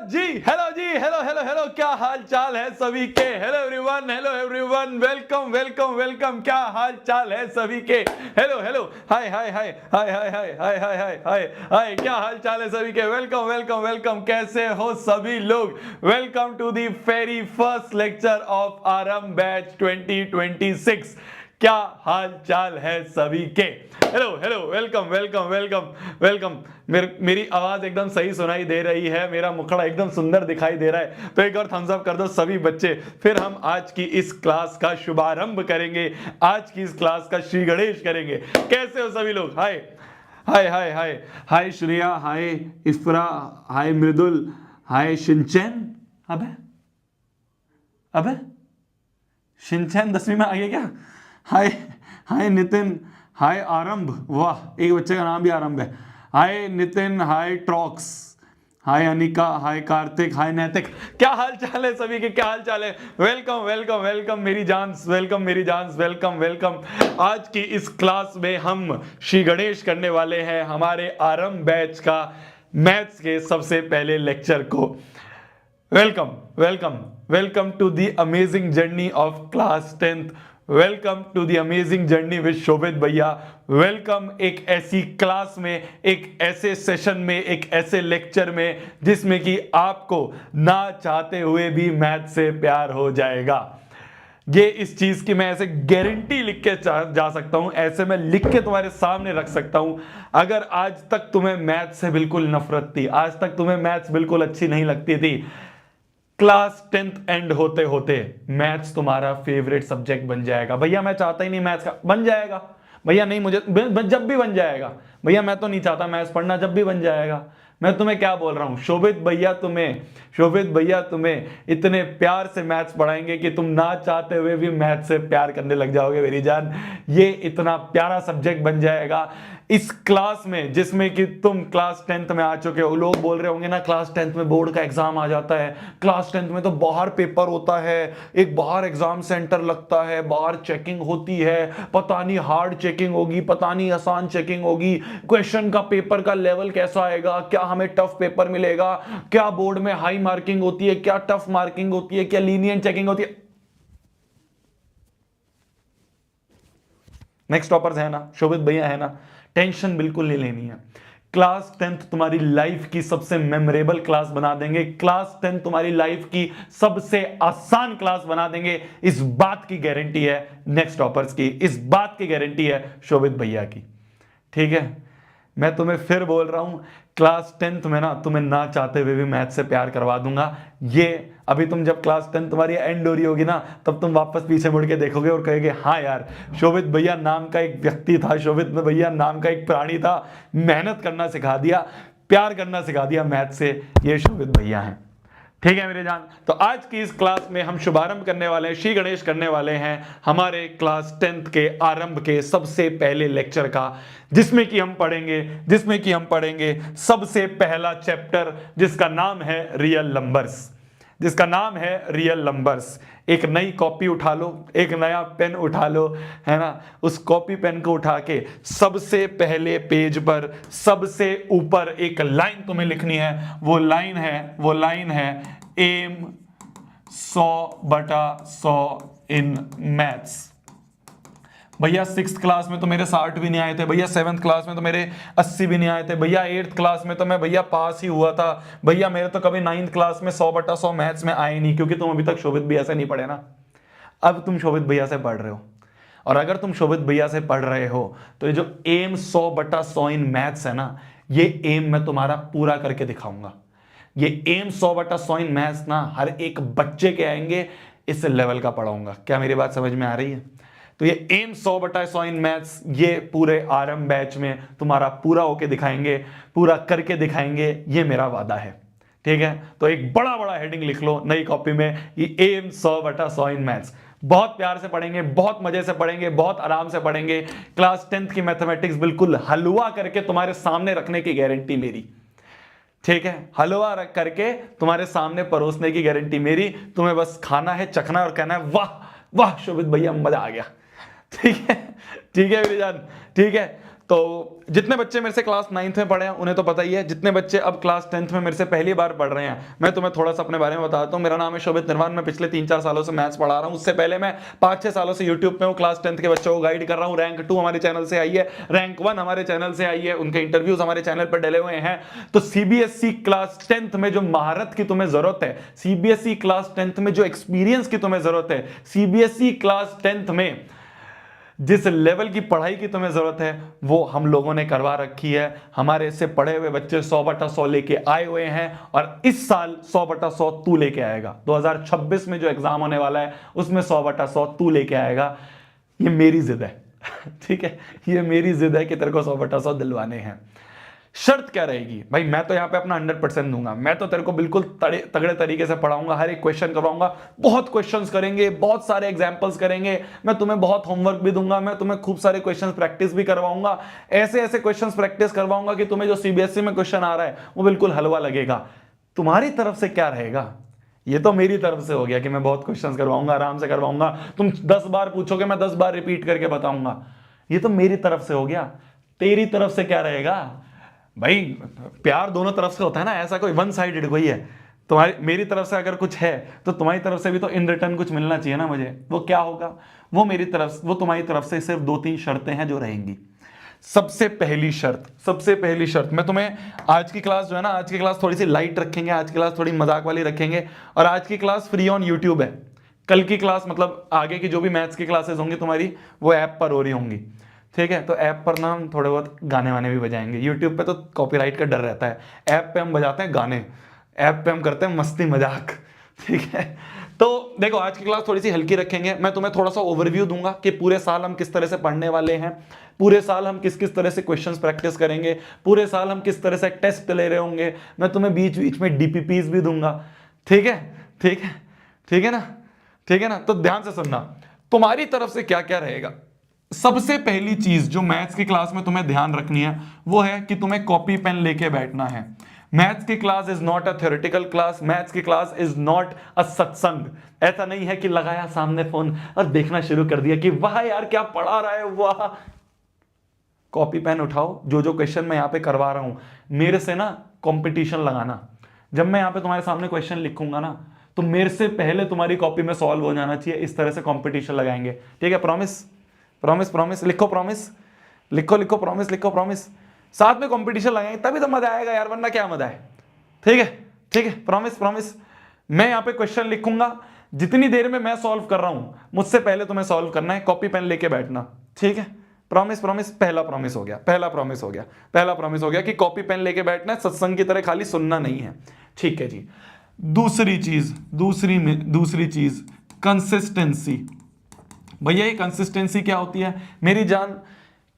जी, hello जी, hello hello hello, क्या हाल चाल है सभी के। Hello everyone, welcome welcome welcome. क्या हाल चाल है सभी के। हेलो हेलो, हाय हाय हाय हाय हाय हाय हाय हाय हाय हाय हाय, क्या हाल चाल है सभी के। वेलकम वेलकम वेलकम, कैसे हो सभी लोग। Welcome to the very first lecture of RM batch 2026। क्या हाल चाल है सभी के। Hello hello, welcome welcome welcome welcome. मेरी आवाज एकदम सही सुनाई दे रही है, मेरा मुखड़ा एकदम सुंदर दिखाई दे रहा है, तो एक और थम्स अप कर दो सभी बच्चे। फिर हम आज की इस क्लास का शुभारंभ करेंगे, आज की इस क्लास का श्री गणेश करेंगे। कैसे हो सभी लोग। हाय हाय हाय हाय हाय श्रेया, हाय इफ्रा, हाय मृदुल, हाय शिनचैन। अबे अबे शिनचैन 10वीं में आ गया क्या। हाय हाय नितिन, हाय आरंभ, वाह एक बच्चे का नाम भी आरंभ है। हाय नितिन, हाय ट्रॉक्स, हाय अनिका, हाय कार्तिक, हाय नैतिक। क्या हाल चाल है सभी के, क्या हाल चाल है। वेलकम वेलकम वेलकम मेरी जानस, वेलकम मेरी जानस, वेलकम वेलकम। आज की इस क्लास में हम श्री गणेश करने वाले हैं हमारे आरंभ बैच का मैथ्स के सबसे पहले लेक्चर को। Welcome welcome welcome to the amazing journey of class 10th। Welcome to the amazing journey with Shobhit bhaiya. Welcome एक ऐसी क्लास में, एक ऐसे सेशन में, एक ऐसे लेक्चर में जिसमें कि आपको ना चाहते हुए भी मैथ से प्यार हो जाएगा। ये इस चीज की मैं ऐसे गारंटी लिख के जा सकता हूं, ऐसे मैं लिख के तुम्हारे सामने रख सकता हूं। अगर आज तक तुम्हें मैथ से बिल्कुल नफरत थी, आज तक तुम्हें मैथ्स बिल्कुल अच्छी नहीं लगती थी, क्लास 10th एंड होते होते मैथ्स तुम्हारा फेवरेट सब्जेक्ट बन जाएगा। भैया मैं चाहता ही नहीं मैथ्स का, बन जाएगा। भैया नहीं, मुझे जब भी बन जाएगा। भैया मैं तो नहीं चाहता मैथ्स पढ़ना, जब भी बन जाएगा। मैं तुम्हें क्या बोल रहा हूं, शोभित भैया तुम्हें इतने प्यार से मैथ्स पढ़ाएंगे कि तुम ना चाहते हुए भी मैथ्स से प्यार करने लग जाओगे मेरी जान। ये इतना प्यारा सब्जेक्ट बन जाएगा इस क्लास में, जिसमें कि तुम क्लास 10th में आ चुके हो। लोग बोल रहे होंगे ना, क्लास 10th में बोर्ड का एग्जाम आ जाता है, क्लास 10th में तो बाहर पेपर होता है, एक बाहर एग्जाम सेंटर लगता है, बाहर चेकिंग होती है, पता नहीं हार्ड चेकिंग होगी, पता नहीं आसान चेकिंग होगी, क्वेश्चन का पेपर का लेवल कैसा आएगा, क्या हमें टफ पेपर मिलेगा, क्या बोर्ड में हाई मार्किंग होती है, क्या टफ मार्किंग होती है, क्या लीनियंट चेकिंग होती है। नेक्स्ट टॉपर्स है ना, शोभित भैया है ना, टेंशन बिल्कुल नहीं लेनी है। क्लास 10th तुम्हारी लाइफ की सबसे मेमोरेबल क्लास बना देंगे, क्लास 10th तुम्हारी लाइफ की सबसे आसान क्लास बना देंगे, इस बात की गारंटी है नेक्स्ट टॉपर्स की, इस बात की गारंटी है शोभित भैया की। ठीक है, मैं तुम्हें फिर बोल रहा हूं, क्लास 10th में ना तुम्हें ना चाहते हुए भी मैथ से प्यार करवा दूंगा। ये अभी तुम जब क्लास 10th तुम्हारी एंड हो रही होगी ना, तब तुम वापस पीछे मुड़ के देखोगे और कहोगे हाँ यार, शोभित भैया नाम का एक व्यक्ति था, शोभित भैया नाम का एक प्राणी था, मेहनत करना सिखा दिया, प्यार करना सिखा दिया मैथ से, ये शोभित भैया हैं। ठीक है मेरे जान। तो आज की इस क्लास में हम शुभारंभ करने वाले हैं, श्री गणेश करने वाले हैं हमारे क्लास 10th के आरंभ के सबसे पहले लेक्चर का, जिसमें कि हम पढ़ेंगे सबसे पहला चैप्टर, जिसका नाम है रियल नंबर्स। एक नई कॉपी उठा लो, एक नया पेन उठा लो, है ना, उस कॉपी पेन को उठा के सबसे पहले पेज पर सबसे ऊपर एक लाइन तुम्हें लिखनी है। वो लाइन है एम 100/100 इन मैथ्स। भैया 6th क्लास में तो मेरे 60 भी नहीं आए थे, भैया 7th क्लास में तो मेरे 80 भी नहीं आए थे, भैया 8th क्लास में तो मैं भैया पास ही हुआ था, भैया मेरे तो कभी 9th क्लास में 100/100 मैथ्स में आए नहीं, क्योंकि तुम अभी तक शोभित भैया से नहीं पढ़े ना। अब तुम शोभित भैया से पढ़ रहे हो, और अगर तुम शोभित भैया से पढ़ रहे हो तो ये जो एम 100/100 इन मैथ्स है ना, ये एम मैं तुम्हारा पूरा करके दिखाऊंगा। ये एम 100/100 इन मैथ्स ना हर एक बच्चे के आएंगे, इस लेवल का पढ़ाऊंगा। क्या मेरी बात समझ में आ रही है। तो ये एम 100/100 इन मैथ्स ये पूरे आरंभ बैच में तुम्हारा पूरा होके दिखाएंगे, पूरा करके दिखाएंगे, ये मेरा वादा है। ठीक है, तो एक बड़ा बड़ा हेडिंग लिख लो नई कॉपी में, ये एम 100/100 इन मैथ्स। बहुत प्यार से पढ़ेंगे, बहुत मजे से पढ़ेंगे, बहुत आराम से पढ़ेंगे। क्लास 10th की मैथमेटिक्स बिल्कुल हलवा करके तुम्हारे सामने रखने की गारंटी मेरी। ठीक है, हलवा रख करके तुम्हारे सामने परोसने की गारंटी मेरी। तुम्हें बस खाना है, चखना है और कहना है वाह वाह शोभित भैया मजा आ गया। ठीक है मेरी जान, ठीक है। तो जितने बच्चे मेरे से क्लास 9th में पढ़े हैं उन्हें तो पता ही है, जितने बच्चे अब क्लास 10th में मेरे से पहली बार पढ़ रहे हैं, मैं तुम्हें थोड़ा सा अपने बारे में बताता हूँ। मेरा नाम है शोभित निर्वाण, मैं पिछले 3-4 सालों से मैथ्स पढ़ा रहा हूँ। उससे पहले मैं 5-6 सालों से यूट्यूब पे हूँ, क्लास 10th के बच्चों को गाइड कर रहा हूँ। रैंक 2 हमारे चैनल से आई है, रैंक 1 हमारे चैनल से आई है, उनके इंटरव्यूज हमारे चैनल पर डले हुए हैं। तो सीबीएसई क्लास 10th में जो महारत की तुम्हें जरूरत है, सीबीएसई क्लास 10th में जो एक्सपीरियंस की तुम्हें जरूरत है, सीबीएसई क्लास 10th में जिस लेवल की पढ़ाई की तुम्हें जरूरत है, वो हम लोगों ने करवा रखी है। हमारे से पढ़े हुए बच्चे 100/100 लेके आए हुए हैं, और इस साल 100/100 तू लेके आएगा। 2026 में जो एग्जाम होने वाला है उसमें 100/100 तू लेके आएगा। ये मेरी जिद है ठीक है, ये मेरी जिद है कि तेरे को 100/100 दिलवाने हैं। शर्त क्या रहेगी भाई, मैं तो यहां पे अपना 100% दूंगा। मैं तो तेरे को बिल्कुल तगड़े तरीके से पढ़ाऊंगा, हर एक क्वेश्चन करवाऊंगा, बहुत क्वेश्चंस करेंगे, बहुत सारे एग्जांपल्स करेंगे, मैं तुम्हें बहुत होमवर्क भी दूंगा, मैं तुम्हें खूब सारे क्वेश्चंस प्रैक्टिस भी करवाऊंगा। ऐसे ऐसे क्वेश्चंस प्रैक्टिस करवाऊंगा कि तुम्हें जो सीबीएसई में क्वेश्चन आ रहा है वो बिल्कुल हलवा लगेगा। तुम्हारी तरफ से क्या रहेगा? ये तो मेरी तरफ से हो गया कि मैं बहुत क्वेश्चंस करवाऊंगा, आराम से करवाऊंगा, तुम 10 बार पूछोगे मैं 10 बार रिपीट करके बताऊंगा। ये तो मेरी तरफ से हो गया। तेरी तरफ से क्या रहेगा भाई? प्यार दोनों तरफ से होता है ना, ऐसा कोई वन साइडेड कोई है? तुम्हारी मेरी तरफ से अगर कुछ है तो तुम्हारी तरफ से भी तो इन रिटर्न कुछ मिलना चाहिए ना मुझे। वो क्या होगा? वो मेरी तरफ, वो तुम्हारी तरफ से सिर्फ 2-3 शर्तें हैं जो रहेंगी। सबसे पहली शर्त मैं तुम्हें, आज की क्लास जो है ना, आज की क्लास थोड़ी सी लाइट रखेंगे, आज की क्लास थोड़ी मजाक वाली रखेंगे, और आज की क्लास फ्री ऑन यूट्यूब है। कल की क्लास मतलब आगे की जो भी मैथ्स की क्लासेस होंगी तुम्हारी, वो ऐप पर हो रही होंगी, ठीक है? तो ऐप पर ना हम थोड़े बहुत गाने वाने भी बजाएंगे। यूट्यूब पे तो कॉपीराइट का डर रहता है, ऐप पे हम बजाते हैं गाने, ऐप पे हम करते हैं मस्ती मजाक, ठीक है? तो देखो, आज की क्लास थोड़ी सी हल्की रखेंगे। मैं तुम्हें थोड़ा सा ओवरव्यू दूंगा कि पूरे साल हम किस तरह से पढ़ने वाले हैं, पूरे साल हम किस किस तरह से क्वेश्चंस प्रैक्टिस करेंगे, पूरे साल हम किस तरह से टेस्ट ले रहे होंगे। मैं तुम्हें बीच बीच में डीपीपीज भी दूंगा, ठीक है? ठीक है, ठीक है ना, ठीक है ना? तो ध्यान से सुनना, तुम्हारी तरफ से क्या क्या रहेगा। सबसे पहली चीज जो मैथ्स की क्लास में तुम्हें ध्यान रखनी है वो है कि तुम्हें कॉपी पेन लेके बैठना है। मैथ्स की class is not a theoretical class, maths की क्लास इज नॉट अ सत्संग। ऐसा नहीं है कि लगाया सामने फोन और देखना शुरू कर दिया कि वाह यार क्या पढ़ा रहा है, वाह। कॉपी पेन उठाओ, जो जो क्वेश्चन मैं यहां पे करवा रहा हूं मेरे से ना कंपटीशन लगाना। जब मैं यहां पे तुम्हारे सामने क्वेश्चन लिखूंगा ना, तो मेरे से पहले तुम्हारी कॉपी में सॉल्व हो जाना चाहिए। इस तरह से कंपटीशन लगाएंगे, ठीक है? प्रॉमिस, प्रॉमिस, प्रॉमिस लिखो, प्रॉमिस लिखो, लिखो प्रॉमिस, लिखो प्रॉमिस। साथ में कंपटीशन लगाएंगे तभी तो मजा आएगा यार, वरना क्या मजा है? ठीक है, ठीक है, प्रॉमिस, प्रॉमिस। मैं यहां पे क्वेश्चन लिखूंगा, जितनी देर में मैं सॉल्व कर रहा हूं मुझसे पहले तुम्हें सॉल्व करना है, कॉपी पेन लेके बैठना, ठीक है? Promise, promise. पहला प्रॉमिस हो गया, पहला प्रॉमिस हो गया, पहला प्रॉमिस हो गया कि कॉपी पेन लेके बैठना है, सत्संग की तरह खाली सुनना नहीं है, ठीक है जी? दूसरी चीज कंसिस्टेंसी। भैया ये कंसिस्टेंसी क्या होती है मेरी जान?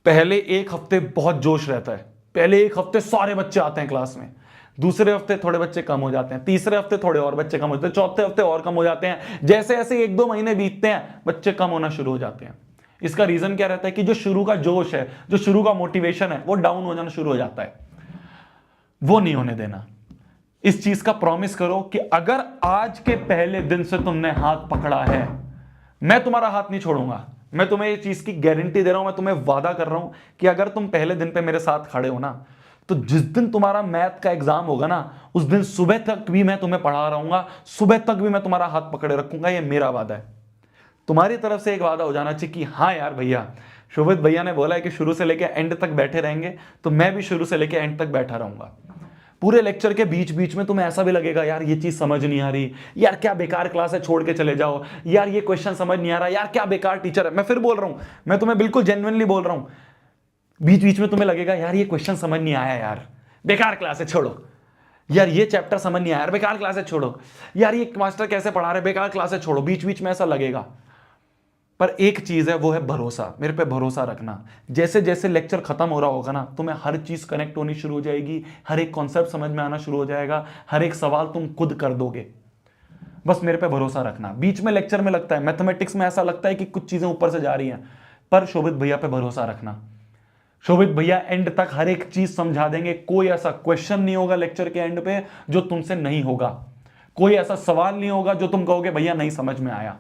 पहले एक हफ्ते बहुत जोश रहता है, पहले एक हफ्ते सारे बच्चे आते हैं क्लास में, दूसरे हफ्ते थोड़े बच्चे कम हो जाते हैं, तीसरे हफ्ते थोड़े और बच्चे कम हो जाते हैं, चौथे हफ्ते और कम हो जाते हैं। जैसे जैसे 1-2 महीने बीतते हैं बच्चे कम होना शुरू हो जाते हैं। इसका रीजन क्या रहता है कि जो शुरू का जोश है, जो शुरू का मोटिवेशन है, वो डाउन हो जाना शुरू हो जाता है। वो नहीं होने देना। इस चीज का प्रॉमिस करो कि अगर आज के पहले दिन से तुमने हाथ पकड़ा है, मैं तुम्हारा हाथ नहीं छोड़ूंगा। मैं तुम्हें ये चीज की गारंटी दे रहा हूं, मैं तुम्हें वादा कर रहा हूं कि अगर तुम पहले दिन पे मेरे साथ खड़े हो ना, तो जिस दिन तुम्हारा मैथ का एग्जाम होगा ना, उस दिन सुबह तक भी मैं तुम्हें पढ़ा रहूंगा, सुबह तक भी मैं तुम्हारा हाथ पकड़े रखूंगा। ये मेरा वादा है। तुम्हारी तरफ से एक वादा हो जाना चाहिए कि हाँ यार भैया, शोभित भैया ने बोला है कि शुरू से लेकर एंड तक बैठे रहेंगे, तो मैं भी शुरू से लेकर एंड तक बैठा रहूंगा। पूरे लेक्चर के बीच बीच में तुम्हें ऐसा भी लगेगा यार ये चीज समझ नहीं आ रही, यार क्या बेकार क्लास है, छोड़ के चले जाओ, यार ये क्वेश्चन समझ नहीं आ रहा, यार क्या बेकार टीचर है। मैं फिर बोल रहा हूं, मैं तुम्हें बिल्कुल जेन्युइनली बोल रहा हूं, बीच बीच में तुम्हें लगेगा यार ये क्वेश्चन समझ नहीं आया, यार बेकार क्लास है, छोड़ो, यार ये चैप्टर समझ नहीं आया, यार बेकार क्लास है, छोड़ो, यार ये मास्टर कैसे पढ़ा रहे, बेकार क्लास है, छोड़ो। बीच बीच में ऐसा लगेगा, पर एक चीज है, वो है भरोसा। मेरे पे भरोसा रखना। जैसे जैसे लेक्चर खत्म हो रहा होगा ना, तुम्हें हर चीज कनेक्ट होनी शुरू हो जाएगी, हर एक कॉन्सेप्ट समझ में आना शुरू हो जाएगा, हर एक सवाल तुम खुद कर दोगे। बस मेरे पे भरोसा रखना। बीच में लेक्चर में लगता है, मैथमेटिक्स में ऐसा लगता है कि कुछ चीजें ऊपर से जा रही हैं, पर शोभित भैया पे भरोसा रखना। शोभित भैया एंड तक हर एक चीज समझा देंगे। कोई ऐसा क्वेश्चन नहीं होगा लेक्चर के एंड पे जो तुमसे नहीं होगा, कोई ऐसा सवाल नहीं होगा जो तुम कहोगे भैया नहीं समझ में आया।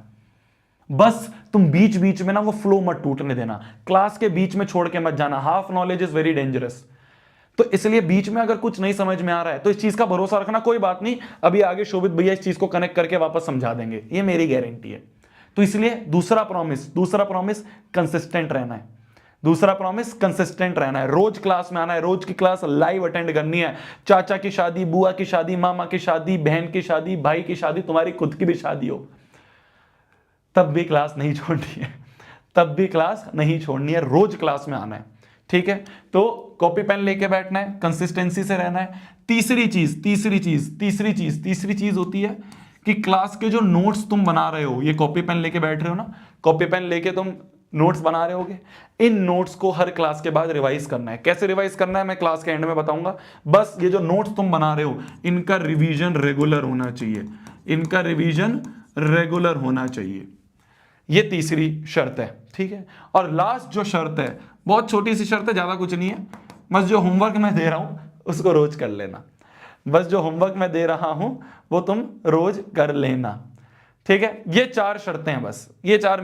बस तुम बीच बीच में ना वो फ्लो मत टूटने देना, क्लास के बीच में छोड़ के मत जाना। Half knowledge is very dangerous. तो इसलिए बीच में अगर कुछ नहीं समझ में आ रहा है तो इस चीज का भरोसा रखना, कोई बात नहीं, अभी आगे शोभित भैया इस चीज को कनेक्ट करके वापस समझा देंगे, ये मेरी गारंटी है। तो इसलिए दूसरा प्रॉमिस कंसिस्टेंट रहना है। दूसरा प्रॉमिस कंसिस्टेंट रहना है, रोज क्लास में आना है, रोज की क्लास लाइव अटेंड करनी है। चाचा की शादी, बुआ की शादी, मामा की शादी, बहन की शादी, भाई की शादी, तुम्हारी खुद की भी शादी हो, तब भी क्लास नहीं छोड़नी है, तब भी क्लास नहीं छोड़नी है, रोज क्लास में आना है। ठीक है, तो कॉपी पेन लेके बैठना है, कंसिस्टेंसी से रहना है। तीसरी चीज होती है कि क्लास के जो नोट्स तुम बना रहे हो, ये कॉपी पेन लेके बैठ रहे हो ना, कॉपी पेन लेके तुम नोट्स बना रहे होगे, इन नोट्स को हर क्लास के बाद रिवाइज करना है। कैसे रिवाइज करना है मैं क्लास के एंड में बताऊंगा। बस ये जो नोट्स तुम बना रहे हो, इनका रिवीजन रेगुलर होना चाहिए, इनका रिवीजन रेगुलर होना चाहिए। ये तीसरी शर्त है। ठीक है, और लास्ट जो शर्त है, बहुत छोटी सी शर्त है, ज्यादा कुछ नहीं है, बस जो होमवर्क मैं दे रहा हूं उसको रोज कर लेना। बस जो होमवर्क मैं दे रहा हूं वो तुम रोज कर लेना। ठीक है, ये 4 शर्तें हैं, बस ये 4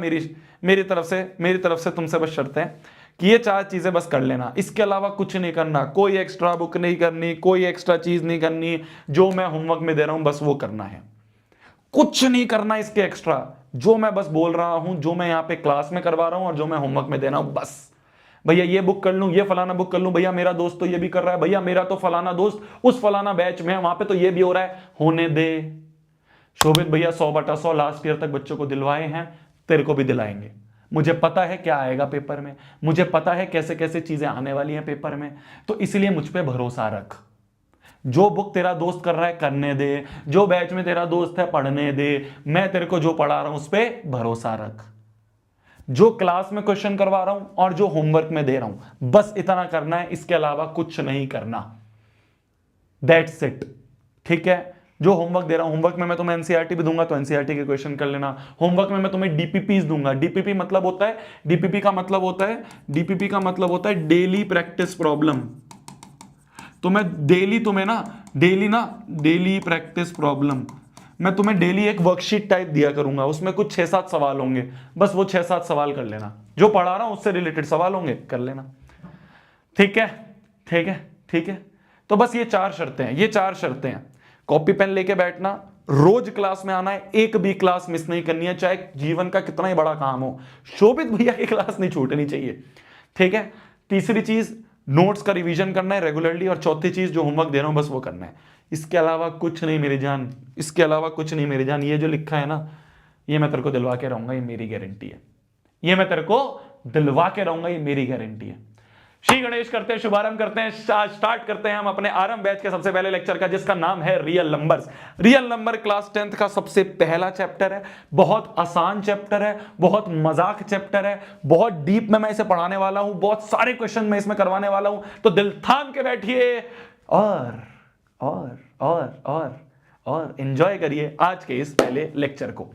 मेरी तरफ से तुमसे बस शर्तें हैं कि ये 4 चीजें बस कर लेना। इसके अलावा कुछ नहीं करना, कोई एक्स्ट्रा बुक नहीं करनी, कोई एक्स्ट्रा चीज नहीं करनी, जो मैं होमवर्क में दे रहा हूं बस वो करना है, कुछ नहीं करना इसके एक्स्ट्रा। जो मैं बस बोल रहा हूं, जो मैं यहां पे क्लास में करवा रहा हूं और जो मैं होमवर्क में दे रहा हूं, बस भैया ये बुक कर लूं, ये फलाना बुक कर लूं, भैया मेरा दोस्त तो ये भी कर रहा है, भैया मेरा तो फलाना दोस्त उस फलाना बैच में है, वहां पे तो ये भी हो रहा है, होने दे। शोभित भैया 100/100 लास्ट ईयर तक बच्चों को दिलवाए हैं, तेरे को भी दिलाएंगे। मुझे पता है क्या आएगा पेपर में, मुझे पता है कैसे कैसे चीजें आने वाली हैं पेपर में, तो इसलिए मुझ पे भरोसा रख। जो बुक तेरा दोस्त कर रहा है करने दे, जो बैच में तेरा दोस्त है पढ़ने दे, मैं तेरे को जो पढ़ा रहा हूं उस पर भरोसा रख। जो क्लास में क्वेश्चन करवा रहा हूं और जो होमवर्क में दे रहा हूं, बस इतना करना है, इसके अलावा कुछ नहीं करना। That's it. ठीक है, जो होमवर्क दे रहा हूं, होमवर्क में मैं तुम्हें एनसीईआरटी भी दूंगा तो एनसीईआरटी के क्वेश्चन कर लेना। होमवर्क में मैं तुम्हें डीपीपीस दूंगा। डीपीपी मतलब होता है, डीपीपी का मतलब होता है डेली प्रैक्टिस प्रॉब्लम। तो मैं डेली प्रैक्टिस प्रॉब्लम, मैं तुम्हें डेली एक वर्कशीट टाइप दिया करूंगा, उसमें कुछ 6-7 सवाल होंगे, बस वो 6-7 सवाल कर लेना, जो पढ़ा रहा हूं उससे रिलेटेड सवाल होंगे, कर लेना। ठीक है, तो बस ये 4 शर्तें हैं। कॉपी पेन लेके बैठना, रोज क्लास में आना है, एक भी क्लास मिस नहीं करनी है, चाहे जीवन का कितना ही बड़ा काम हो, शोभित भैया की क्लास नहीं छूटनी चाहिए। ठीक है, तीसरी चीज नोट्स का रिवीजन करना है रेगुलरली, और चौथी चीज जो होमवर्क दे रहा हूं बस वो करना है। इसके अलावा कुछ नहीं मेरी जान, ये जो लिखा है ना, ये मैं तेरे को दिलवा के रहूंगा, ये मेरी गारंटी है। श्री गणेश करते हैं, शुभारंभ करते हैं, स्टार्ट करते हैं हम अपने आरंभ बैच के सबसे पहले लेक्चर का, जिसका नाम है real numbers. Real number class 10th का सबसे पहला चैप्टर है, बहुत आसान चैप्टर है, बहुत मजाक चैप्टर है, बहुत डीप में मैं इसे पढ़ाने वाला हूं, बहुत सारे क्वेश्चन मैं इसमें करवाने वाला हूं, तो दिल थाम के बैठिए और एंजॉय करिए आज के इस पहले लेक्चर को।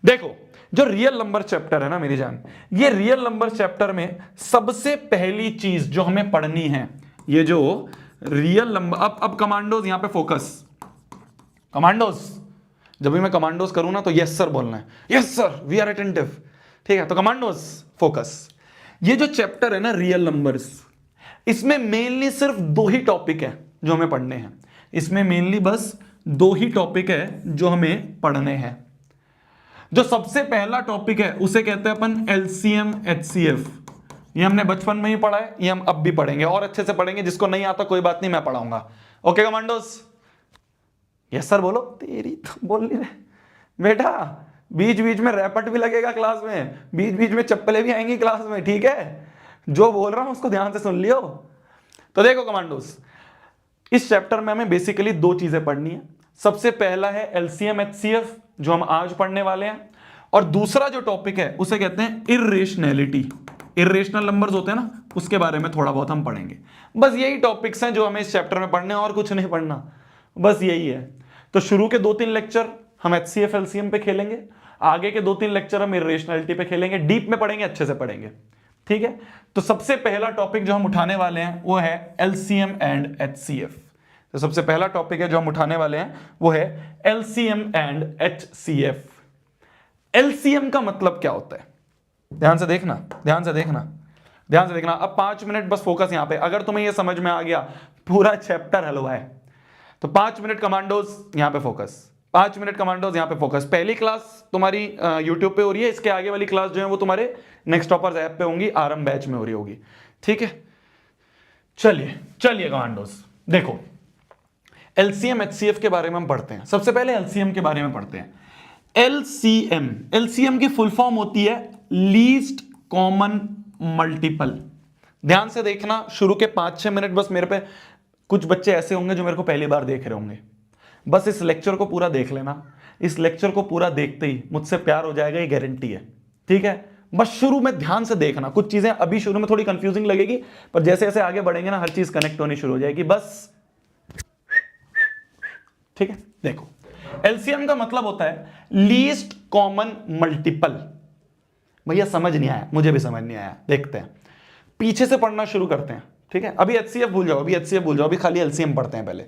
देखो, जो रियल नंबर चैप्टर है ना मेरी जान, ये रियल नंबर चैप्टर में सबसे पहली चीज जो हमें पढ़नी है, ये जो रियल नंबर, अब कमांडोज यहां पे फोकस, कमांडोज, जब भी मैं कमांडोज करूं ना तो यस सर बोलना है, yes sir we are attentive. ठीक है, तो कमांडोज फोकस। ये जो चैप्टर है ना रियल नंबर्स, इसमें मेनली सिर्फ 2 ही टॉपिक है जो हमें पढ़ने हैं, इसमें मेनली बस 2 ही टॉपिक है जो हमें पढ़ने हैं। जो सबसे पहला टॉपिक है उसे कहते हैं अपन एलसीएम एचसीएफ। ये हमने बचपन में ही पढ़ा है, ये हम अब भी पढ़ेंगे और अच्छे से पढ़ेंगे। जिसको नहीं आता कोई बात नहीं, मैं पढ़ाऊंगा। ओके कमांडोस, यस सर बोलो, तेरी तो बोल नहीं रहे बेटा, बीच बीच में रैपट भी लगेगा क्लास में, बीच बीच में चप्पलें भी आएंगी क्लास में। ठीक है, जो बोल रहा हूं उसको ध्यान से सुन लियो। तो देखो कमांडोस, इस चैप्टर में हमें बेसिकली 2 चीजें पढ़नी है। सबसे पहला है एलसीएम एचसीएफ, जो हम आज पढ़ने वाले हैं, और दूसरा जो टॉपिक है उसे कहते हैं इर्रेशनैलिटी। इर्रेशनल नंबर्स होते हैं ना, उसके बारे में थोड़ा बहुत हम पढ़ेंगे। बस यही टॉपिक्स हैं जो हमें इस चैप्टर में पढ़ने हैं, और कुछ नहीं पढ़ना, बस यही है। तो शुरू के 2-3 लेक्चर हम एचसीएफ एलसीएम पे खेलेंगे, आगे के 2-3 लेक्चर हम इर्रेशनैलिटी पे खेलेंगे, डीप में पढ़ेंगे, अच्छे से पढ़ेंगे। ठीक है, तो सबसे पहला टॉपिक जो हम उठाने वाले हैं वो है एलसीएम एंड एचसीएफ। तो सबसे पहला टॉपिक है जो हम उठाने वाले हैं वो है एलसीएम एंड एचसीएफ। एलसीएम का मतलब क्या होता है, ध्यान से देखना, ध्यान से देखना, ध्यान से देखना। अब 5 मिनट बस फोकस यहां पे, अगर तुम्हें यह समझ में आ गया पूरा चैप्टर हल हुआ है, तो 5 मिनट कमांडोज यहां पे फोकस, 5 मिनट कमांडोज यहां पे फोकस। पहली क्लास तुम्हारी यूट्यूब पे हो रही है, इसके आगे वाली क्लास जो है वो तुम्हारे नेक्स्ट टॉपर्स ऐप पे होंगी, आरएम बैच में हो रही होगी, ठीक है। चलिए चलिए कमांडोज देखो, एलसीएम एचसीएफ के बारे में हम पढ़ते हैं। सबसे पहले एलसीएम के बारे में पढ़ते हैं। एलसीएम, एलसीएम की फुल फॉर्म होती है लीस्ट कॉमन मल्टीपल। ध्यान से देखना, शुरू के 5-6 मिनट बस मेरे पे, कुछ बच्चे ऐसे होंगे जो मेरे को पहली बार देख रहे होंगे, बस इस लेक्चर को पूरा देख लेना। इस लेक्चर को पूरा देखते ही मुझसे प्यार हो जाएगा, ये गारंटी है, ठीक है। बस शुरू में ध्यान से देखना, कुछ चीजें अभी शुरू में थोड़ी कंफ्यूजिंग लगेगी, पर जैसे जैसे आगे बढ़ेंगे ना हर चीज कनेक्ट होनी शुरू हो जाएगी, बस, ठीक है। देखो, एलसीएम का मतलब होता है लीस्ट कॉमन मल्टीपल। भैया समझ नहीं आया, मुझे भी समझ नहीं आया, देखते हैं, पीछे से पढ़ना शुरू करते हैं, ठीक है। अभी एचसीएफ भूल जाओ, अभी एचसीएफ भूल जाओ, अभी खाली एलसीएम पढ़ते हैं पहले।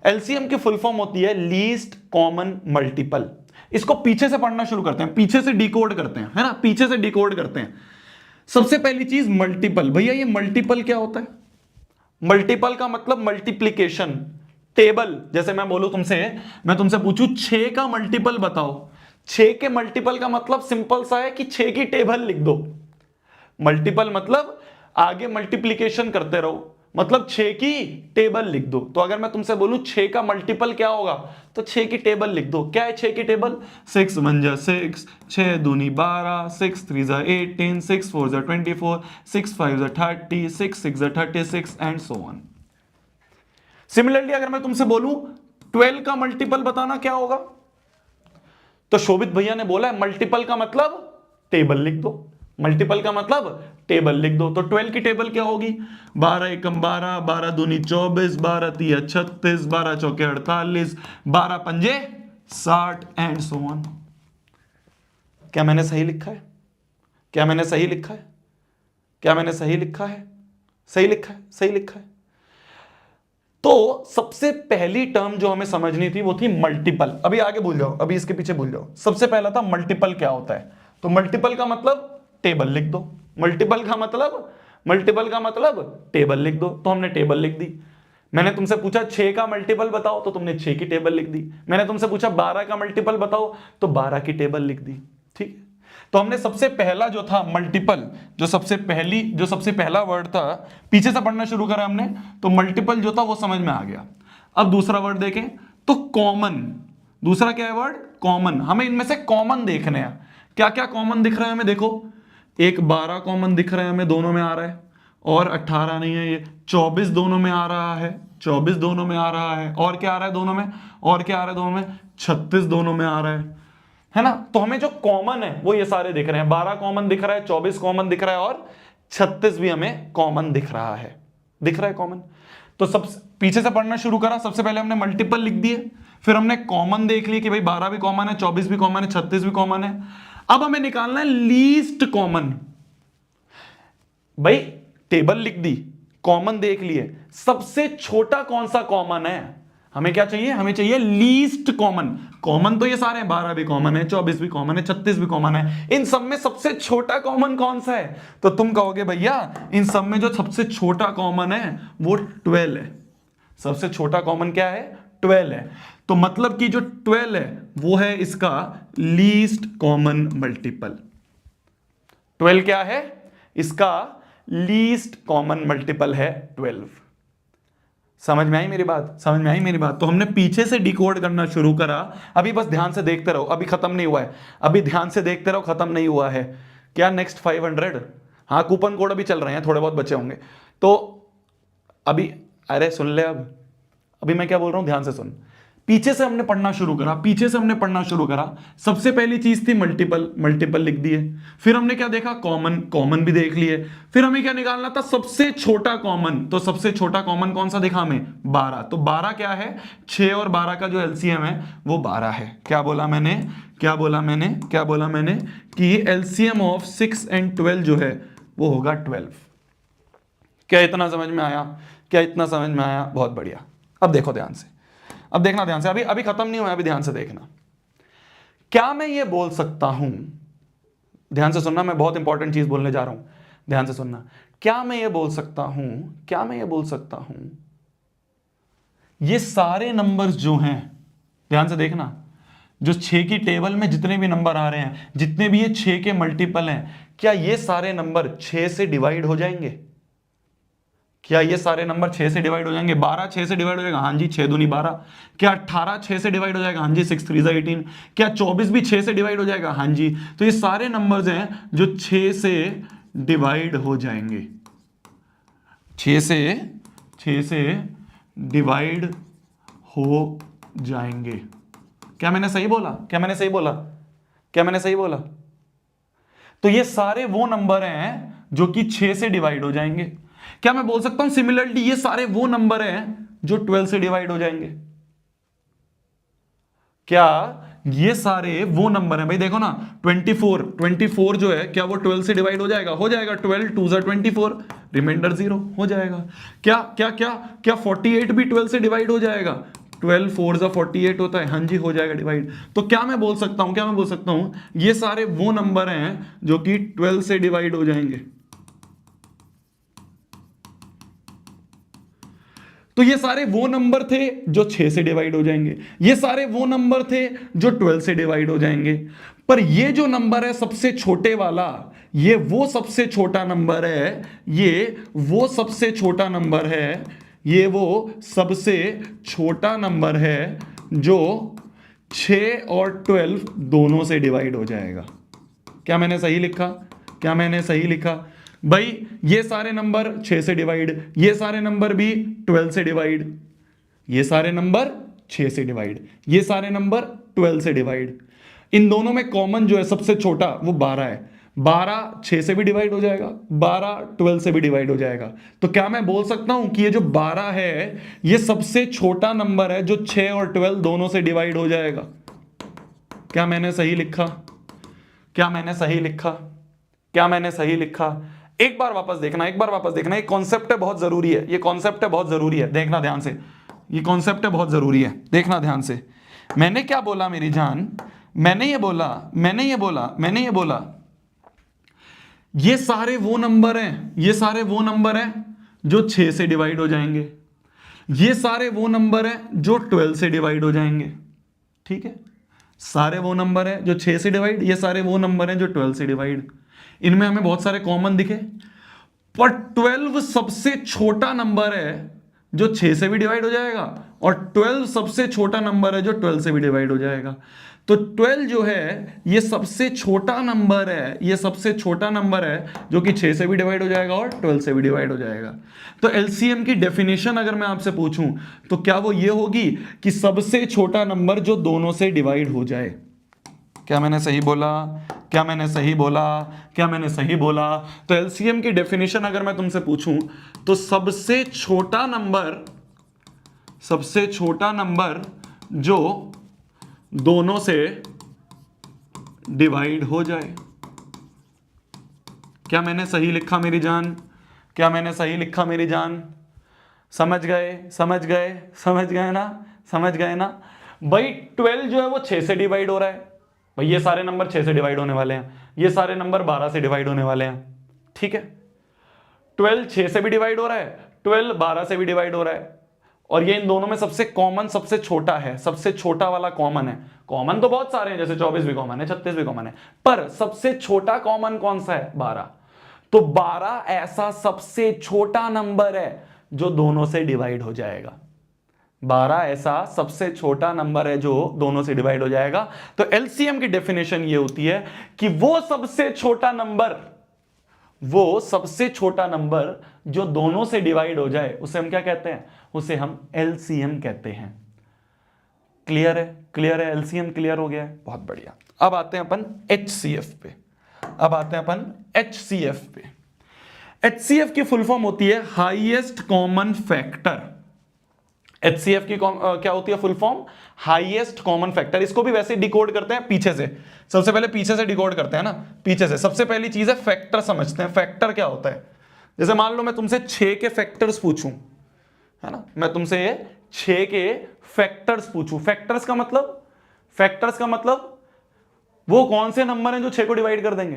एलसीएम की फुल फॉर्म होती है लीस्ट कॉमन मल्टीपल। इसको पीछे से पढ़ना शुरू करते हैं, पीछे से डिकोड करते हैं, है ना, पीछे से डिकोड करते हैं। सबसे पहली चीज मल्टीपल। भैया ये मल्टीपल क्या होता है? मल्टीपल का मतलब मल्टीप्लीकेशन, टेबल। जैसे मैं बोलूं तुमसे, मैं तुमसे पूछूं 6 का मल्टीपल बताओ, 6 के मल्टीपल का मतलब सिंपल सा है कि 6 की टेबल लिख दो। मल्टीपल मतलब आगे मल्टीप्लीकेशन करते रहो, मतलब 6 की टेबल लिख दो। तो अगर मैं तुमसे बोलूं 6 का मल्टीपल क्या होगा, तो 6 की टेबल लिख दो। क्या है 6 की टेबल? 6 1 जा 6, 6 दूनी 12, 6 3 जा 18, 6 4 जा 24, 6 5 जा 30, 6 6 जा 36 एंड सो ऑन। सिमिलरली अगर मैं तुमसे बोलूं 12 का मल्टीपल बताना क्या होगा, तो शोभित भैया ने बोला है मल्टीपल का मतलब टेबल लिख दो, मल्टीपल का मतलब टेबल लिख दो। तो 12 की टेबल क्या होगी? 12 एकम 12, 12 दूनी 24, 12 तिया 36, 12 चौके 48, 12 पंजे 60 एंड सो ऑन। क्या मैंने सही लिखा है? क्या मैंने सही लिखा है? क्या मैंने सही लिखा है? सही लिखा है, सही लिखा है। तो सबसे पहली टर्म जो हमें समझनी थी वो थी मल्टीपल। अभी आगे भूल जाओ, अभी इसके पीछे भूल जाओ। सबसे पहला था मल्टीपल क्या होता है, तो मल्टीपल का मतलब टेबल लिख दो। मल्टीपल का मतलब, मल्टीपल का मतलब टेबल लिख दो, तो हमने टेबल लिख दी। मैंने तुमसे पूछा 6 का मल्टीपल बताओ, तो तुमने 6 की टेबल लिख दी। मैंने तुमसे पूछा 12 का मल्टीपल बताओ, तो 12 की टेबल लिख दी, ठीक है। तो हमने सबसे पहला जो था मल्टीपल, जो सबसे पहला वर्ड था, पीछे से पढ़ना शुरू करा हमने, तो मल्टीपल जो था वो समझ में आ गया। अब दूसरा वर्ड देखें तो कॉमन। दूसरा क्या है वर्ड? कॉमन। हमें इनमें से कॉमन देखने हैं। क्या क्या कॉमन दिख रहा है हमें? देखो, एक 12 कॉमन दिख रहा है हमें, दोनों में आ रहा है, और 18 नहीं है, ये 24 दोनों में आ रहा है, 24 दोनों में आ रहा है, और क्या आ रहा है दोनों में? और क्या आ रहा है दोनों में? 36 दोनों में आ रहा है ना। तो हमें जो कॉमन है वो ये सारे दिख रहे हैं। 12 कॉमन दिख रहा है, 24 कॉमन दिख रहा है, और 36 भी हमें कॉमन दिख रहा है, दिख रहा है कॉमन। तो सब पीछे से पढ़ना शुरू करा। सबसे पहले हमने मल्टीपल लिख दिए, फिर हमने कॉमन देख लिया कि भाई 12 भी कॉमन है, 24 भी कॉमन है, 36 भी कॉमन है। अब हमें निकालना है लीस्ट कॉमन। भाई टेबल लिख दी, कॉमन देख लिए, सबसे छोटा कौन सा कॉमन है? हमें क्या चाहिए? हमें चाहिए लीस्ट कॉमन। कॉमन तो ये सारे हैं, 12 भी कॉमन है, 24 भी कॉमन है, 36 भी कॉमन है। इन सब में सबसे छोटा कॉमन कौन सा है? तो तुम कहोगे भैया इन सब में जो सबसे छोटा कॉमन है वो 12 है। सबसे छोटा कॉमन क्या है? 12 है। तो मतलब कि जो 12 है वो है इसका लीस्ट कॉमन मल्टीपल। 12 क्या है? इसका लीस्ट कॉमन मल्टीपल है 12। समझ में आई मेरी बात? समझ में आई मेरी बात? तो हमने पीछे से डिकोड करना शुरू करा। अभी बस ध्यान से देखते रहो, अभी खत्म नहीं हुआ है, अभी ध्यान से देखते रहो, खत्म नहीं हुआ है। क्या नेक्स्ट 500? हाँ, कूपन कोड अभी चल रहे हैं, थोड़े बहुत बचे होंगे। तो अभी, अरे सुन ले, अब अभी मैं क्या बोल रहा हूं, ध्यान से सुन। पीछे से हमने पढ़ना शुरू करा, पीछे से हमने पढ़ना शुरू करा। सबसे पहली चीज थी मल्टीपल, मल्टीपल लिख दिए। फिर हमने क्या देखा? कॉमन, कॉमन भी देख लिए। फिर हमें क्या निकालना था? सबसे छोटा कॉमन। तो सबसे छोटा कॉमन कौन सा दिखा हमें? 12। तो 12 क्या है? 6 और 12 का जो एलसीएम है वो 12 है। क्या बोला मैंने? क्या बोला मैंने? क्या बोला मैंने? कि एलसीएम ऑफ 6 एंड 12 जो है वो होगा 12। क्या इतना समझ में आया? क्या इतना समझ में आया? बहुत बढ़िया। अब देखो ध्यान से, अब देखना ध्यान से, अभी खत्म नहीं हुआ, अभी ध्यान से देखना। क्या मैं ये बोल सकता हूं, ध्यान से सुनना, मैं बहुत इंपॉर्टेंट चीज बोलने जा रहा हूं, ध्यान से सुनना। क्या मैं ये बोल सकता हूं, क्या मैं ये बोल सकता हूं, ये सारे नंबर्स जो हैं, ध्यान से देखना, जो 6 की टेबल में जितने भी नंबर आ रहे हैं, जितने भी ये 6 के मल्टीपल हैं, क्या ये सारे नंबर 6 से डिवाइड हो जाएंगे? क्या ये सारे नंबर 6 से डिवाइड हो जाएंगे? 12 6 से डिवाइड हो जाएगा, हाँ जी, 6 दूनी 12। क्या 18 6 से डिवाइड हो जाएगा? हाँ जी, 6 3 18। क्या 24 भी 6 से डिवाइड हो जाएगा? हाँ जी। तो ये सारे नंबर्स हैं जो 6 से डिवाइड हो जाएंगे, 6 से डिवाइड हो जाएंगे। क्या मैंने सही बोला? क्या मैंने सही बोला? क्या मैंने सही बोला? तो ये सारे वो नंबर हैं जो कि 6 से डिवाइड हो जाएंगे। क्या मैं बोल सकता हूं सिमिलरली ये सारे वो नंबर हैं जो 12 से डिवाइड हो जाएंगे? क्या ये सारे वो नंबर हैं? भाई देखो ना, 24 जो है, क्या वो 12 से डिवाइड हो जाएगा? हो जाएगा। 12 2 24, रिमाइंडर 0 हो जाएगा। क्या क्या क्या क्या 48 भी 12 से डिवाइड हो जाएगा? 12 4 48 होता है, हाँ जी, हो जाएगा डिवाइड। तो क्या मैं बोल सकता हूं, क्या मैं बोल सकता हूं, ये सारे वो नंबर हैं जो कि 12 से डिवाइड हो जाएंगे। तो ये सारे वो नंबर थे जो 6 से डिवाइड हो जाएंगे, ये सारे वो नंबर थे जो 12 से डिवाइड हो जाएंगे। पर ये जो नंबर है सबसे छोटे वाला, ये वो सबसे छोटा नंबर है, ये वो सबसे छोटा नंबर है, ये वो सबसे छोटा नंबर है जो 6 और 12 दोनों से डिवाइड हो जाएगा। क्या मैंने सही लिखा? क्या मैंने सही लिखा? भाई ये सारे नंबर 6 से डिवाइड, ये सारे नंबर भी 12 से डिवाइड, ये सारे नंबर 6 से डिवाइड, ये सारे नंबर 12 से डिवाइड। इन दोनों में कॉमन जो है सबसे छोटा वो 12 है। 12 6 से भी डिवाइड हो जाएगा, 12 12 से भी डिवाइड हो जाएगा। तो क्या मैं बोल सकता हूं कि ये जो 12 है ये सबसे छोटा नंबर है जो 6 और 12 दोनों से डिवाइड हो जाएगा। क्या मैंने सही लिखा? क्या मैंने सही लिखा? क्या मैंने सही लिखा? एक बार वापस देखना, एक बार वापस देखना, ये कॉन्सेप्ट है बहुत जरूरी है, ये कॉन्सेप्ट है बहुत जरूरी है, देखना ध्यान से, ये कॉन्सेप्ट है बहुत जरूरी है, देखना ध्यान से। मैंने क्या बोला मेरी जान? मैंने ये बोला ये सारे वो नंबर हैं, ये सारे वो नंबर हैं जो 6 से डिवाइड हो जाएंगे, ये सारे वो नंबर हैं जो 12 से डिवाइड हो जाएंगे। ठीक है, सारे वो नंबर हैं जो 6 से डिवाइड, ये सारे वो नंबर हैं जो 12 से डिवाइड। इनमें हमें बहुत सारे कॉमन दिखे, पर 12 सबसे छोटा नंबर है जो 6 से भी डिवाइड हो जाएगा, और 12 सबसे छोटा नंबर है जो 12 से भी डिवाइड हो जाएगा। तो 12 जो है ये सबसे छोटा नंबर है, ये सबसे छोटा नंबर है जो कि 6 से भी डिवाइड हो जाएगा और 12 से भी डिवाइड हो जाएगा। तो एलसीएम की डेफिनेशन अगर मैं आपसे पूछूं तो क्या वो ये होगी कि सबसे छोटा नंबर जो दोनों से डिवाइड हो जाए। क्या मैंने सही बोला? क्या मैंने सही बोला? क्या मैंने सही बोला? तो एलसीएम की डेफिनेशन अगर मैं तुमसे पूछूं तो सबसे छोटा नंबर जो दोनों से डिवाइड हो जाए। क्या मैंने सही लिखा मेरी जान? क्या मैंने सही लिखा मेरी जान? समझ गए? समझ गए? समझ गए ना? समझ गए ना? भाई 12 जो है वो 6 से डिवाइड हो रहा है, भाई ये सारे नंबर 6 से डिवाइड होने वाले हैं, ये सारे नंबर 12 से डिवाइड होने वाले हैं। ठीक है, 12 6 से भी डिवाइड हो रहा है, 12 12 से भी डिवाइड हो रहा है, और ये इन दोनों में सबसे कॉमन सबसे छोटा है, सबसे छोटा वाला कॉमन है। कॉमन तो बहुत सारे हैं, जैसे 24 भी कॉमन है, 36 भी कॉमन है, पर सबसे छोटा कॉमन कौन सा है? 12। तो 12 ऐसा सबसे छोटा नंबर है जो दोनों से डिवाइड हो जाएगा। 12 ऐसा सबसे छोटा नंबर है जो दोनों से डिवाइड हो जाएगा। तो एलसीएम की डेफिनेशन ये होती है कि वो सबसे छोटा नंबर जो दोनों से डिवाइड हो जाए उसे हम क्या कहते हैं? उसे हम एलसीएम कहते हैं। क्लियर है? क्लियर है? एलसीएम क्लियर हो गया है? बहुत बढ़िया। अब आते हैं अपन एचसीएफ पे। एचसीएफ की फुल फॉर्म होती है हाईएस्ट कॉमन फैक्टर। एचसीएफ की क्या होती है full form? Highest common factor. इसको भी वैसे डिकोड करते हैं पीछे से, सबसे पहले पीछे से डिकोड करते हैं ना, पीछे से। सबसे पहली चीज है फैक्टर समझते हैं। फैक्टर क्या होता है? जैसे मान लो मैं तुमसे 6 के फैक्टर्स पूछूं, है ना, मैं तुमसे 6 के फैक्टर्स पूछूं। फैक्टर्स का मतलब वो कौन से नंबर हैं जो 6 को डिवाइड कर देंगे?